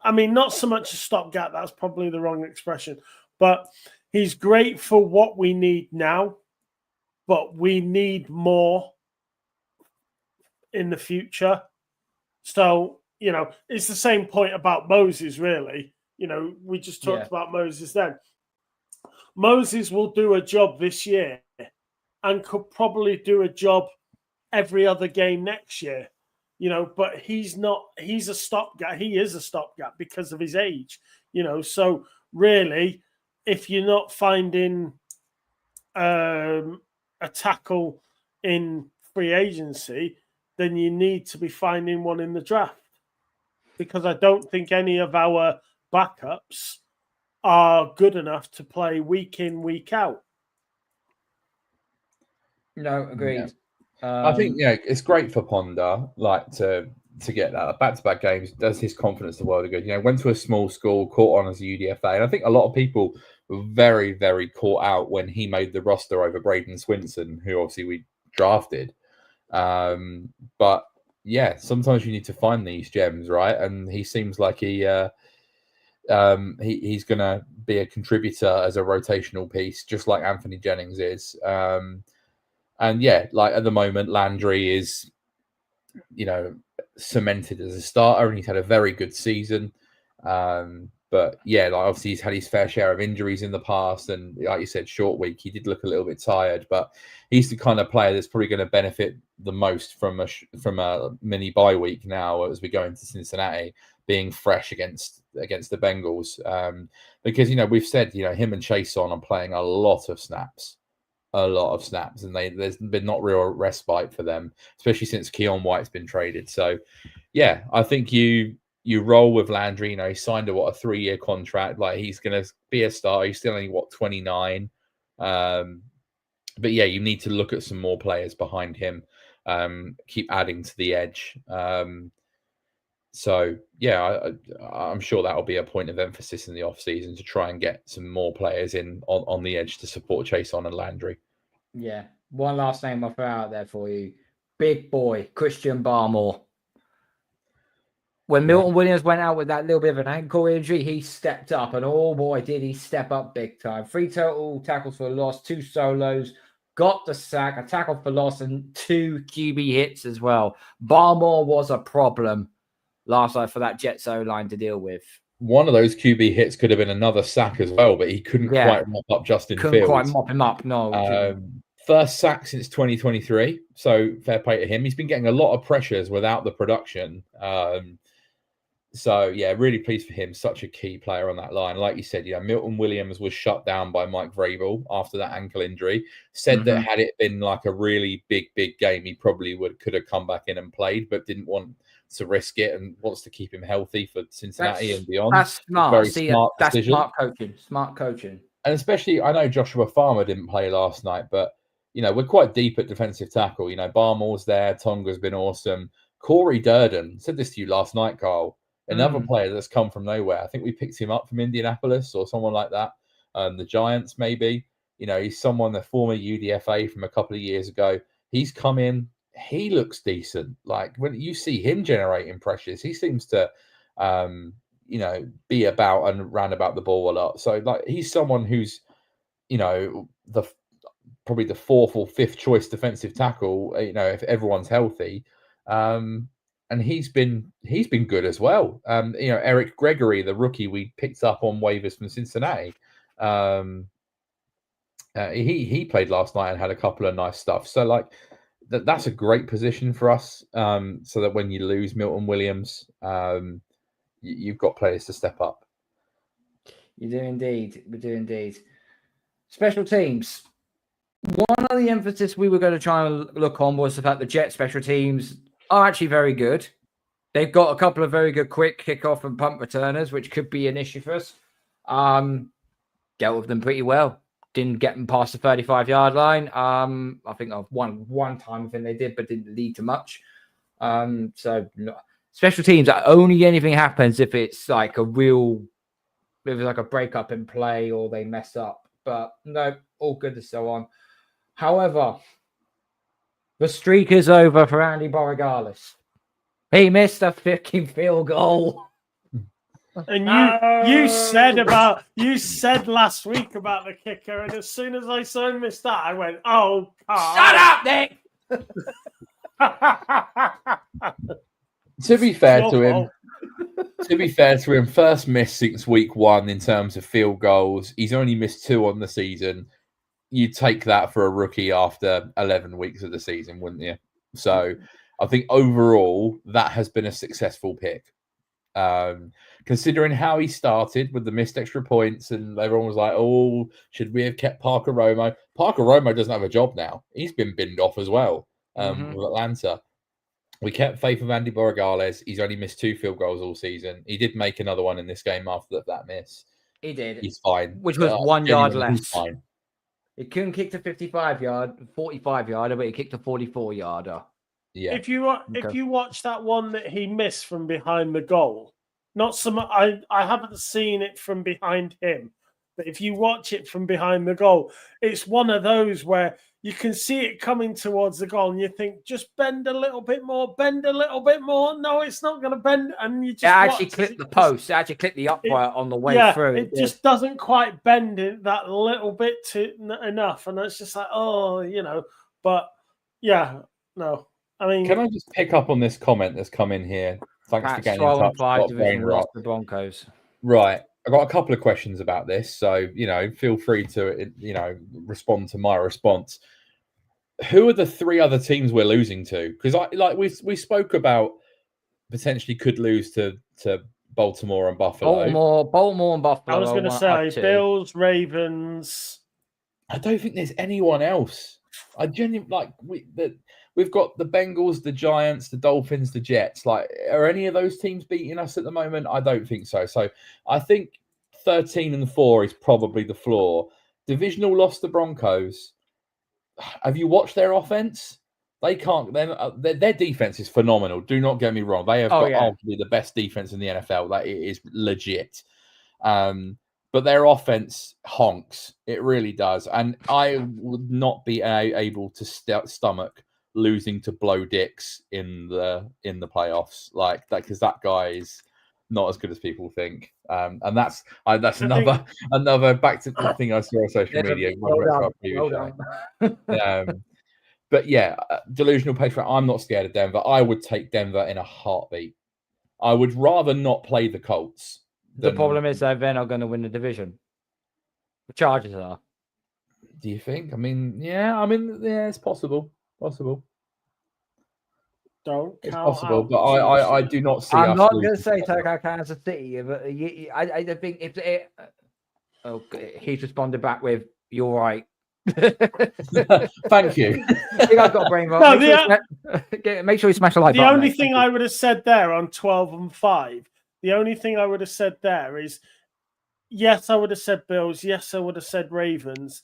I mean, not so much a stopgap. That's probably the wrong expression, but he's great for what we need now. But we need more in the future. So, it's the same point about Moses, really. We just talked about Moses then. Moses will do a job this year and could probably do a job every other game next year. But he's a stopgap. He is a stopgap because of his age, So really, if you're not finding a tackle in free agency, then you need to be finding one in the draft, because I don't think any of our backups are good enough to play week in, week out. No, agreed. Yeah. I think it's great for Ponder, to get that back-to-back games. Does his confidence the world of good. Went to a small school, caught on as a UDFA, and I think a lot of people were very, very caught out when he made the roster over Braden Swinson, who obviously we drafted. But yeah, sometimes you need to find these gems, right? And he seems like he's going to be a contributor as a rotational piece, just like Anthony Jennings is. And yeah, at the moment, Landry is, cemented as a starter, and he's had a very good season. But But yeah, like obviously he's had his fair share of injuries in the past, and like you said, short week, he did look a little bit tired. But he's the kind of player that's probably going to benefit the most from a mini bye week now as we go into Cincinnati, being fresh against the Bengals. Because we've said him and Chason are playing a lot of snaps, and there's been not real respite for them, especially since Keon White's been traded. So yeah, I think you roll with Landry. He signed a 3-year contract. Like, he's going to be a star. He's still only 29. But yeah, you need to look at some more players behind him. Keep adding to the edge. So yeah, I'm sure that'll be a point of emphasis in the offseason to try and get some more players in on the edge to support Chason and Landry. Yeah. One last name I'll throw out there for you. Big boy, Christian Barmore. When Milton Williams went out with that little bit of an ankle injury, he stepped up, and oh boy, did he step up big time. 3 total tackles for loss, 2 solos, got the sack, a tackle for loss, and 2 QB hits as well. Barmore was a problem last night for that Jets O-line to deal with. One of those QB hits could have been another sack as well, but he couldn't quite mop up Justin Fields. Couldn't quite mop him up, no. First sack since 2023, so fair play to him. He's been getting a lot of pressures without the production. So yeah, really pleased for him. Such a key player on that line. Like you said, Milton Williams was shut down by Mike Vrabel after that ankle injury. Said that had it been like a really big game, he probably could have come back in and played, but didn't want to risk it and wants to keep him healthy for Cincinnati and beyond. That's smart. Very smart decision. Smart coaching. And especially, I know Joshua Farmer didn't play last night, but we're quite deep at defensive tackle. Barmore's there. Tonga's been awesome. Corey Durden, said this to you last night, Carl. Another player that's come from nowhere. I think we picked him up from Indianapolis or someone like that. The Giants, maybe. He's someone, the former UDFA from a couple of years ago. He's come in. He looks decent. Like, when you see him generating pressures, he seems to, be about and round about the ball a lot. So, like, he's someone who's, probably the 4th or 5th choice defensive tackle. If everyone's healthy. And he's been good as well. Eric Gregory, the rookie we picked up on waivers from Cincinnati, he played last night and had a couple of nice stuff. So like that's a great position for us. So that when you lose Milton Williams, you've got players to step up. You do indeed. We do indeed. Special teams. One of the emphasis we were going to try and look on was the fact that Jet special teams are actually very good. They've got a couple of very good quick kickoff and punt returners, which could be an issue for us. Dealt with them pretty well. Didn't get them past the 35-yard line. I think one time I think they did, but didn't lead to much. So special teams, only anything happens if it's like a breakup in play or they mess up. But no, all good and so on. However, the streak is over for Andy Borregales. He missed a freaking field goal. And you said last week about the kicker, and as soon as I saw him miss that, I went, "Oh, God. Shut up, Nick!" To be fair to him, first miss since week 1 in terms of field goals. He's only missed 2 on the season. You'd take that for a rookie after 11 weeks of the season, wouldn't you? So I think overall that has been a successful pick. Considering how he started with the missed extra points and everyone was like, oh, should we have kept Parker Romo? Parker Romo doesn't have a job now. He's been binned off as well with Atlanta. We kept faith of Andy Borregales. He's only missed 2 field goals all season. He did make another one in this game after that miss. He did. He's fine. Which was 1 yard less. He's fine. He couldn't kick the 45-yarder, but he kicked a 44-yarder. Yeah. If you watch that one that he missed from behind the goal, I haven't seen it from behind him, but if you watch it from behind the goal, it's one of those where you can see it coming towards the goal and you think, just bend a little bit more. No, it's not going to bend. And you just actually clipped the post. It actually clipped the upright on the way through. It just doesn't quite bend it that little bit enough. And it's just like, but yeah, no. I mean, can I just pick up on this comment that's come in here? Thanks for getting in touch. Division lost the Broncos. Right. I've got a couple of questions about this, so feel free to respond to my response. Who are the three other teams we're losing to? Because we spoke about potentially could lose to Baltimore and Buffalo. Baltimore and Buffalo. I was going to say Bills, Ravens. I don't think there's anyone else. I genuinely we've got the Bengals, the Giants, the Dolphins, the Jets. Like, are any of those teams beating us at the moment? I don't think so. So I think 13-4 is probably the floor. Divisional loss to Broncos. Have you watched their offense? They can't. Their defense is phenomenal. Do not get me wrong. They have got arguably the best defense in the NFL. That it is legit. But their offense honks. It really does. And I would not be able to stomach losing to Blow Dix in the playoffs like that, because that guy is not as good as people think. And that's another back to the thing I saw on social media. But yeah, delusional Patriot. I'm not scared of Denver. I would take Denver in a heartbeat. I would rather not play the Colts. The problem is they're not going to win the division. The Chargers are. Do you think? Yeah, it's possible. It's possible, but I do not see. I'm not going to say take out Kansas City, but I think if it. He's responded back with, "You're right." Thank you. I think I've got a brain rot. Make sure you smash the like button. The only thing I would have said there on 12-5, the only thing I would have said there is, yes, I would have said Bills. Yes, I would have said Ravens.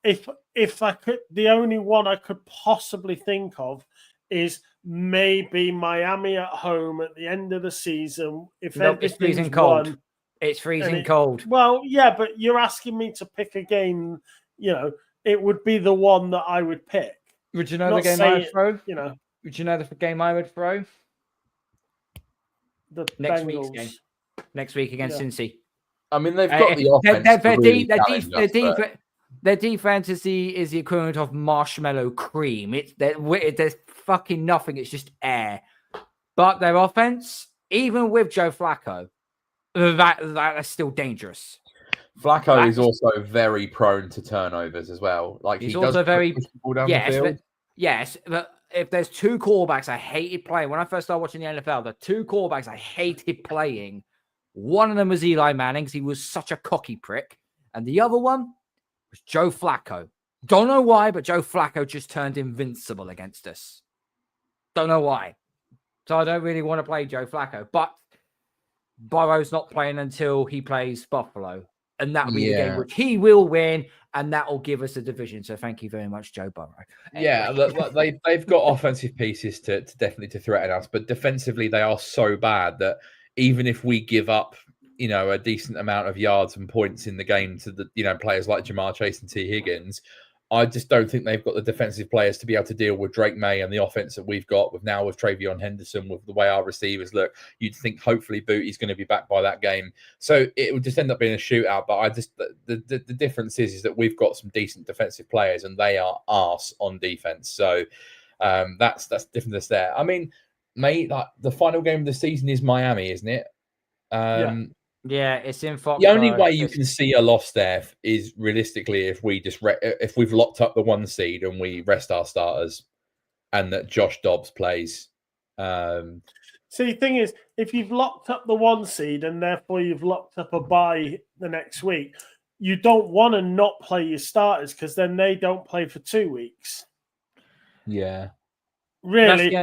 If I could, the only one I could possibly think of is maybe Miami at home at the end of the season. It's freezing cold. It's freezing cold. Well, yeah, but you're asking me to pick a game. It would be the one that I would pick. Would you know the game I would throw? Would you know the game I would throw? The next Bengals. week's game. Next week against Cincy. They've got the offense. Their defense is the equivalent of marshmallow cream. There's fucking nothing. It's just air. But their offense, even with Joe Flacco, that is still dangerous. Flacco is also very prone to turnovers as well. Like he's also very yes. But if there's two quarterbacks I hated playing when I first started watching the NFL, the two quarterbacks I hated playing, one of them was Eli Manning because he was such a cocky prick, and the other one was Joe Flacco. Don't know why, but Joe Flacco just turned invincible against us. Don't know why. So I don't really want to play Joe Flacco, but Burrow's not playing until he plays Buffalo. And that'll be the game which he will win, and that will give us a division. So thank you very much, Joe Burrow. Anyway. Yeah, they've got offensive pieces to definitely to threaten us, but defensively they are so bad that even if we give up, a decent amount of yards and points in the game to the players like Jamar Chase and T. Higgins, I just don't think they've got the defensive players to be able to deal with Drake Maye and the offense that we've got with Treveyon Henderson, with the way our receivers look. You'd think hopefully Booty's going to be back by that game. So it would just end up being a shootout. But the difference is that we've got some decent defensive players and they are arse on defense. So that's difference there. Mate, the final game of the season is Miami, isn't it? Yeah, it's in Fox. The only way you can see a loss there is realistically if we just if we've locked up the 1 seed and we rest our starters, and that Josh Dobbs plays. See, the thing is, if you've locked up the 1 seed and therefore you've locked up a bye the next week, you don't want to not play your starters because then they don't play for 2 weeks. Yeah, really,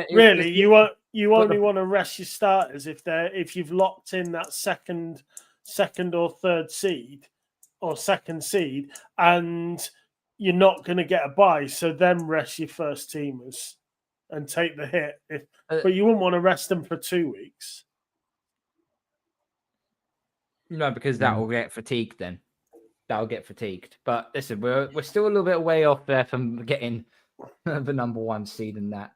you only want to rest your starters if you've locked in that second or third seed or second seed, and you're not going to get a bye. So then rest your first teamers and take the hit. But you wouldn't want to rest them for 2 weeks. No, because that will get fatigued. Then that'll get fatigued. But listen, we're still a little bit way off there from getting the number 1 seed in that.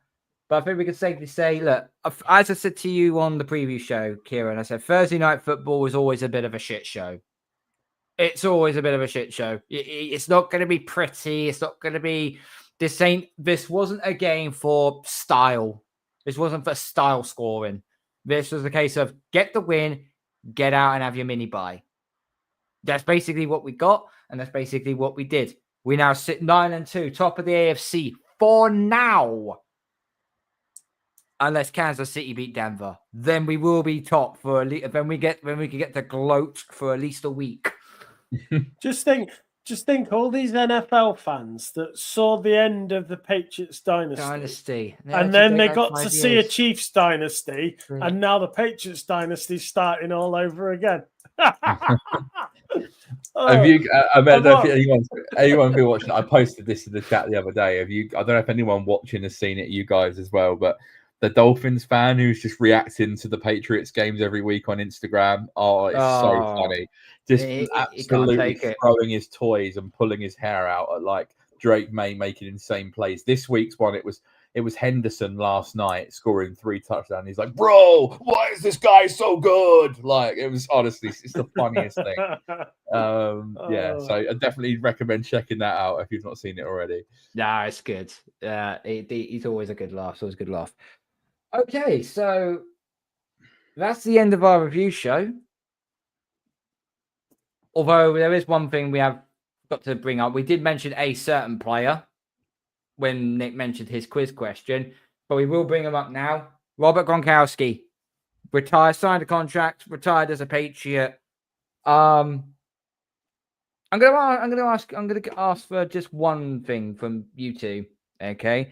But I think we can safely say, look, as I said to you on the preview show, Kieran, I said Thursday night football is always a bit of a shit show. It's always a bit of a shit show. It's not going to be pretty. It's not going to be... This wasn't a game for style. This wasn't for style scoring. This was a case of get the win, get out and have your mini bye. That's basically what we got, and that's basically what we did. We now sit 9-2, top of the AFC for now. Unless Kansas City beat Denver, then we will be top for when we can get to gloat for at least a week. Just think, all these NFL fans that saw the end of the Patriots dynasty. And then they got to see a Chiefs dynasty, and now the Patriots dynasty is starting all over again. Have you? I don't know if anyone been watching. I posted this in the chat the other day. I don't know if anyone watching has seen it. You guys as well, but the Dolphins fan who's just reacting to the Patriots games every week on Instagram. Oh, it's so funny. Just absolutely throwing his toys and pulling his hair out at like Drake May making insane plays. This week's one, it was Henderson last night scoring 3 touchdowns. He's like, bro, why is this guy so good? Like, it was honestly, it's the funniest thing. Yeah, so I definitely recommend checking that out if you've not seen it already. Nah, it's good. He's always a good laugh. Always a good laugh. Okay, so that's the end of our review show. Although there is one thing we have got to bring up. We did mention a certain player when Nick mentioned his quiz question, but we will bring him up now. Robert Gronkowski, retired, signed a contract, retired as a Patriot. I'm gonna ask for just one thing from you two, okay?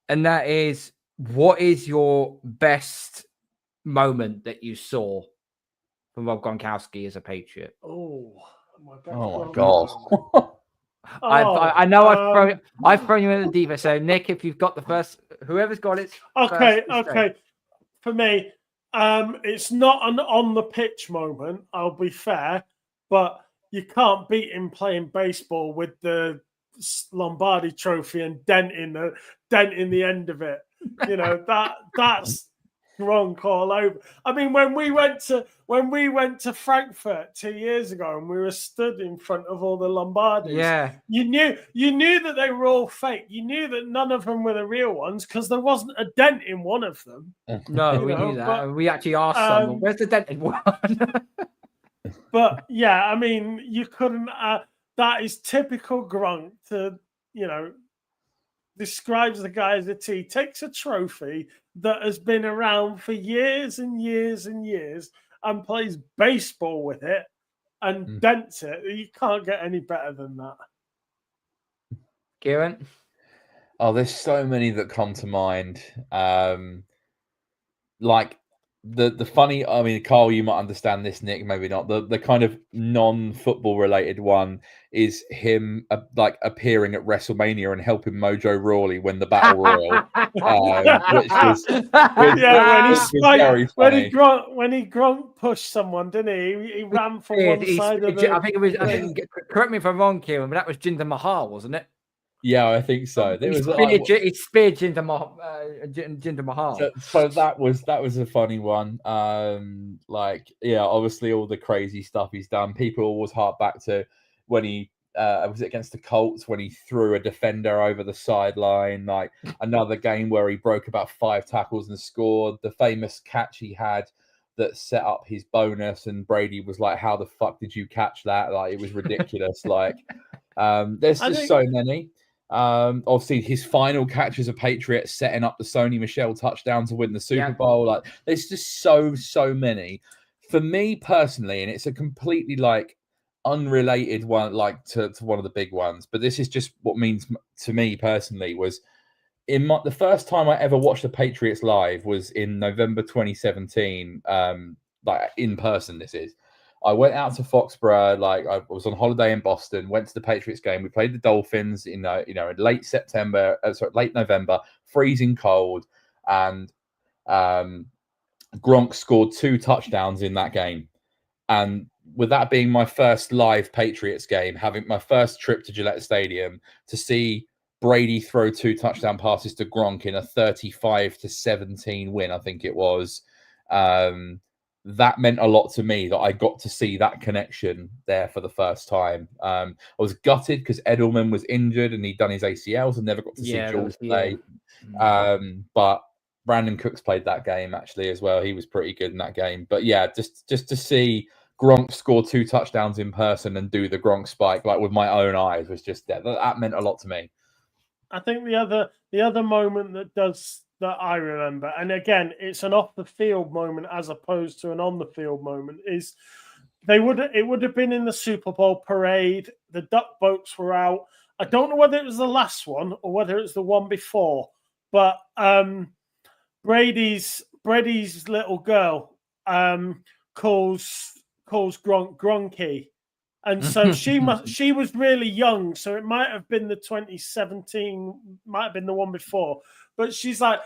And that is, what is your best moment that you saw from Rob Gronkowski as a Patriot? Oh my God. I know I've thrown you in the deep end. So Nick, if you've got the first, whoever's got it. Okay. For me, it's not an on the pitch moment. I'll be fair, but you can't beat him playing baseball with the Lombardi Trophy and dent in the end of it. You know, that's Gronk all over. I mean, when we went to Frankfurt 2 years ago and we were stood in front of all the Lombardis, you knew that they were all fake. You knew that none of them were the real ones because there wasn't a dent in one of them. No, we knew that. But, we actually asked someone, "Where's the dented one?" But yeah, I mean, you couldn't. That is typical Gronk to, describes the guy as a T. Takes a trophy that has been around for years and years and years and plays baseball with it and dents it. You can't get any better than that. Kieran? Oh, there's so many that come to mind. Like the funny, I mean, Carl, you might understand this, Nick, maybe not. The kind of non-football related one is him like appearing at WrestleMania and helping Mojo Rawley win the Battle Royal, which was when he Gronk pushed someone, didn't he? He ran from one side of the. I think correct me if I'm wrong, Kieran, but that was Jinder Mahal, wasn't it? Yeah, I think so. He speared Jinder Mahal. So that was a funny one. Obviously all the crazy stuff he's done. People always hark back to when he was it against the Colts when he threw a defender over the sideline. Like another game where he broke about 5 tackles and scored. The famous catch he had that set up his bonus, and Brady was like, "How the fuck did you catch that?" Like it was ridiculous. There's just so many. Obviously his final catch as a Patriot, setting up the Sony Michel touchdown to win the Super Bowl. Like there's just so many. For me personally, and it's a completely unrelated one, to one of the big ones, but this is just what means to me personally was the first time I ever watched the Patriots live was in November 2017, in person. This is. I went out to Foxborough, I was on holiday in Boston, went to the Patriots game. We played the Dolphins in late November, freezing cold. And Gronk scored 2 touchdowns in that game. And with that being my first live Patriots game, having my first trip to Gillette Stadium, to see Brady throw 2 touchdown passes to Gronk in a 35-17 win, I think it was, that meant a lot to me that I got to see that connection there for the first time. I was gutted because Edelman was injured and he'd done his ACLs and never got to see George play. But Brandon Cooks played that game actually as well. He was pretty good in that game. But yeah, just to see Gronk score 2 touchdowns in person and do the Gronk spike like with my own eyes was just that meant a lot to me. I think the other moment that I remember, and again, it's an off the field moment as opposed to an on the field moment, is it would have been in the Super Bowl parade. The duck boats were out. I don't know whether it was the last one or whether it was the one before, but Brady's little girl calls Gronk Gronky. And so she was really young, so it might have been the 2017, might have been the one before. But she's on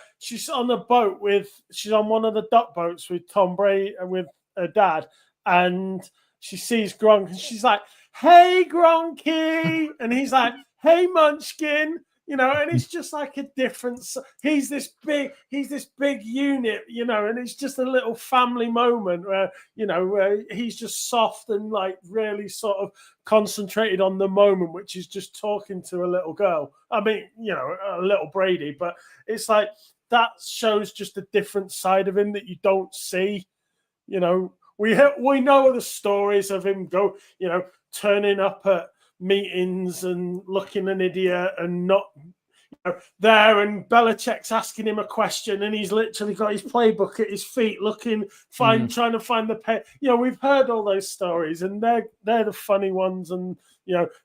a boat she's on one of the duck boats with Tom Brady and with her dad, and she sees Gronk and she's like, "Hey Gronky," and he's like, "Hey Munchkin." And it's just like a difference. He's this big unit, and it's just a little family moment where, where he's just soft and like really sort of concentrated on the moment, which is just talking to a little girl. I mean, a little Brady, but it's like that shows just a different side of him that you don't see. We know the stories of him turning up at meetings and looking an idiot and not there, and Belichick's asking him a question and he's literally got his playbook at his feet trying to find the pay. We've heard all those stories and they're the funny ones, and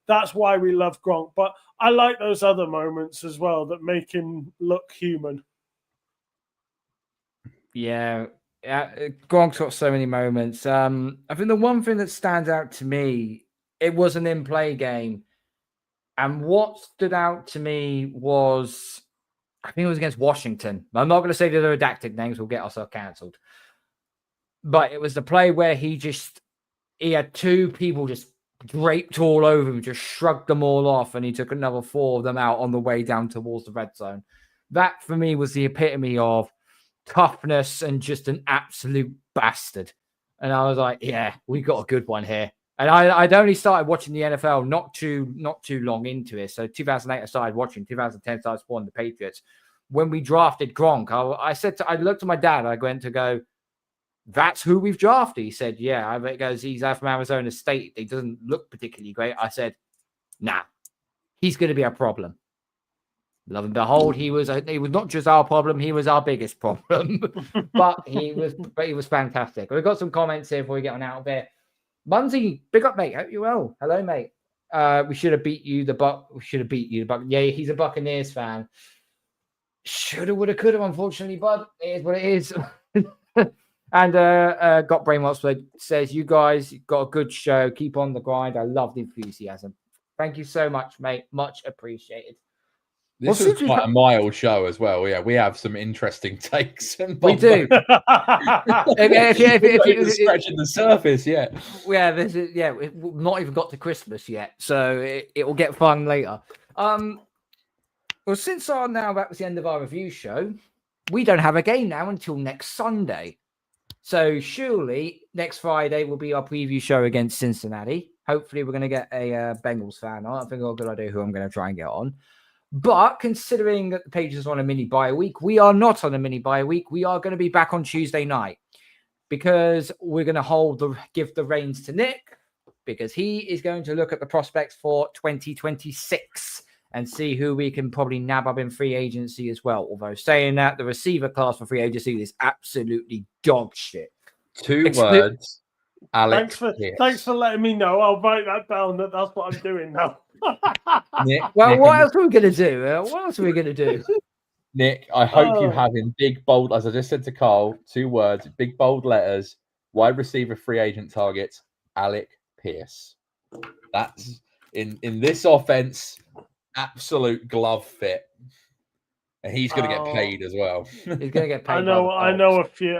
that's why we love Gronk. But I like those other moments as well that make him look human. Yeah, Gronk's got so many moments. I think the one thing that stands out to me, it was an in-play game. And what stood out to me was, I think it was against Washington. I'm not going to say the redacted names, we'll get ourselves cancelled. But it was the play where he had 2 people just draped all over him, just shrugged them all off, and he took another 4 of them out on the way down towards the red zone. That, for me, was the epitome of toughness and just an absolute bastard. And I was like, yeah, we got a good one here. And I'd only started watching the NFL not too long into it. So 2008, I started watching. 2010, I started supporting the Patriots. When we drafted Gronk, I looked at my dad. I went to go, "That's who we've drafted." He said, "Yeah." It goes, "He's out from Arizona State. He doesn't look particularly great." I said, "Nah, he's going to be a problem." Lo and behold, he was not just our problem; he was our biggest problem. but he was fantastic. We've got some comments here before we get on out of there. Munsey, big up, mate. Hope you're well. Hello, mate. We should have beat you, the Buck. We should have beat you, the Buck. Yeah, he's a Buccaneers fan. Shoulda, woulda, coulda. Unfortunately, bud, it is what it is. And got brainwashed says, "You guys got a good show. Keep on the grind. I love the enthusiasm. Thank you so much, mate. Much appreciated." This is quite a mild show as well. Yeah, we have some interesting takes. We do. if scratching the surface, yeah. We've not even got to Christmas yet, so it will get fun later. Well, since that was the end of our review show, we don't have a game now until next Sunday. So surely next Friday will be our preview show against Cincinnati. Hopefully, we're going to get a Bengals fan on. I think I've got a good idea who I'm going to try and get on. But considering that the Patriots are on a mini bye week, we are not on a mini bye week. We are going to be back on Tuesday night because we're going to give the reins to Nick, because he is going to look at the prospects for 2026 and see who we can probably nab up in free agency as well. Although saying that, the receiver class for free agency is absolutely dog shit. 2 words. Alex. Thanks for letting me know. I'll write that down. That's what I'm doing now. Nick, what else are we going to do? Nick, I hope you have in big, bold, as I just said to Carl, 2 words, big, bold letters, wide receiver free agent targets, Alec Pierce. That's in this offense, absolute glove fit. And he's going to get paid as well. He's going to get paid. I know a few.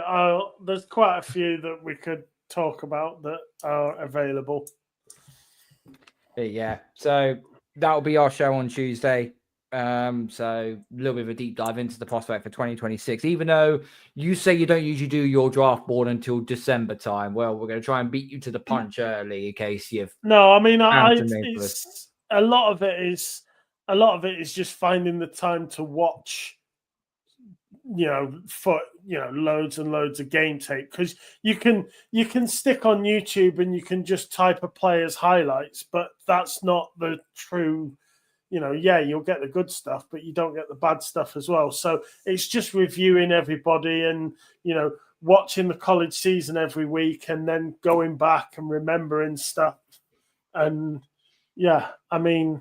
There's quite a few that we could talk about that are available. Yeah, so that'll be our show on Tuesday. So a little bit of a deep dive into the prospect for 2026. Even though you say you don't usually do your draft board until December time, well, we're going to try and beat you to the punch early in case you've. No, I mean, a lot of it is just finding the time to watch for loads and loads of game tape, because you can stick on YouTube and you can just type a player's highlights, but that's not the true. You'll get the good stuff, but you don't get the bad stuff as well. So it's just reviewing everybody and, watching the college season every week and then going back and remembering stuff. And yeah, I mean,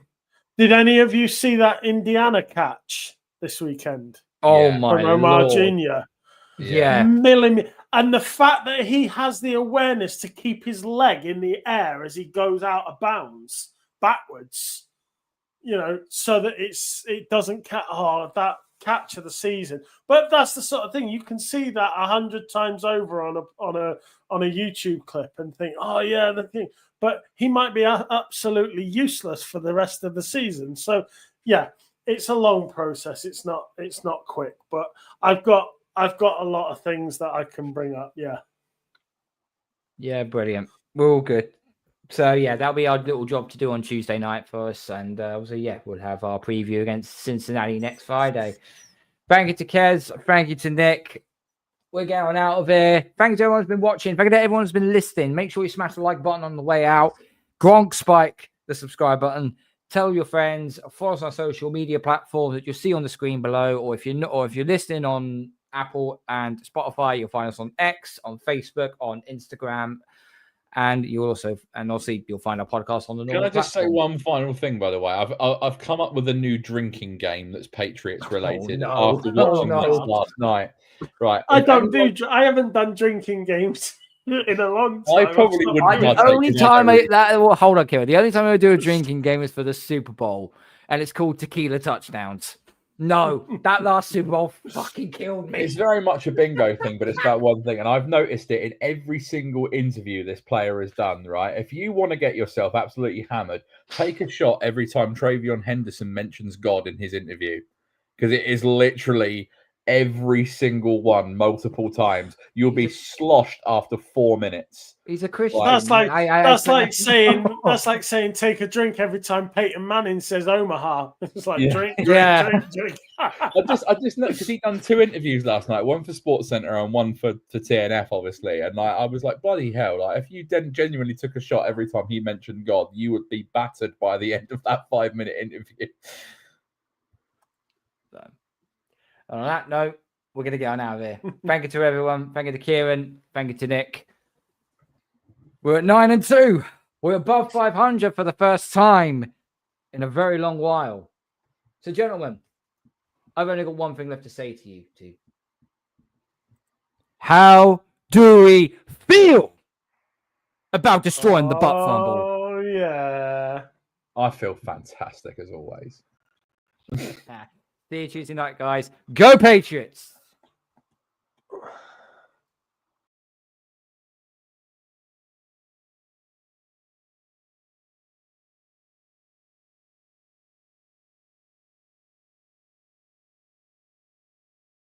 did any of you see that Indiana catch this weekend? Oh Yeah. my From Omar Lord. Jr.? Yeah. And the fact that he has the awareness to keep his leg in the air as he goes out of bounds backwards, so that it doesn't that catch of the season. But that's the sort of thing you can see that 100 times over on a YouTube clip and think, oh yeah, the thing. But he might be absolutely useless for the rest of the season. So yeah, it's a long process. It's not quick. But I've got a lot of things that I can bring up. Yeah. Yeah, brilliant. We're all good. So yeah, that'll be our little job to do on Tuesday night for us. And also, yeah, we'll have our preview against Cincinnati next Friday. Thank you to Kez. Thank you to Nick. We're getting out of here. Thank you to everyone who's been watching. Thank you to everyone who's been listening. Make sure you smash the like button on the way out. Gronk spike the subscribe button. Tell your friends. Follow us on our social media platforms that you'll see on the screen below. Or if you're listening on Apple and Spotify, you'll find us on X, on Facebook, on Instagram. And you'll find our podcast on the normal. Can I just say platform. one final thing, by the way? I've come up with a new drinking game that's Patriots related no. after watching Oh, no. this last night. Right. I haven't done drinking games in a long time. I probably wouldn't. The only time hold on, Kevin. The only time I do a drinking game is for the Super Bowl, and it's called Tequila Touchdowns. No, that last Super Bowl fucking killed me. It's very much a bingo thing, but it's about one thing, and I've noticed it in every single interview this player has done. Right, if you want to get yourself absolutely hammered, take a shot every time Treveyon Henderson mentions God in his interview, because it is literally every single one multiple times. You'll be sloshed after 4 minutes. He's a Christian. That's like saying take a drink every time Peyton Manning says Omaha. It's like drink. I just know because he done 2 interviews last night, one for SportsCenter and one for TNF, obviously. And I was like, bloody hell! Like, if you genuinely took a shot every time he mentioned God, you would be battered by the end of that 5-minute interview. So, on that note, we're gonna get on out of here. Thank you to everyone. Thank you to Kieran. Thank you to Nick. We're at 9-2. We're above 500 for the first time in a very long while. So, gentlemen, I've only got one thing left to say to you two. How do we feel about destroying the butt fumble? Oh, yeah. I feel fantastic as always. See you Tuesday night, guys. Go Patriots!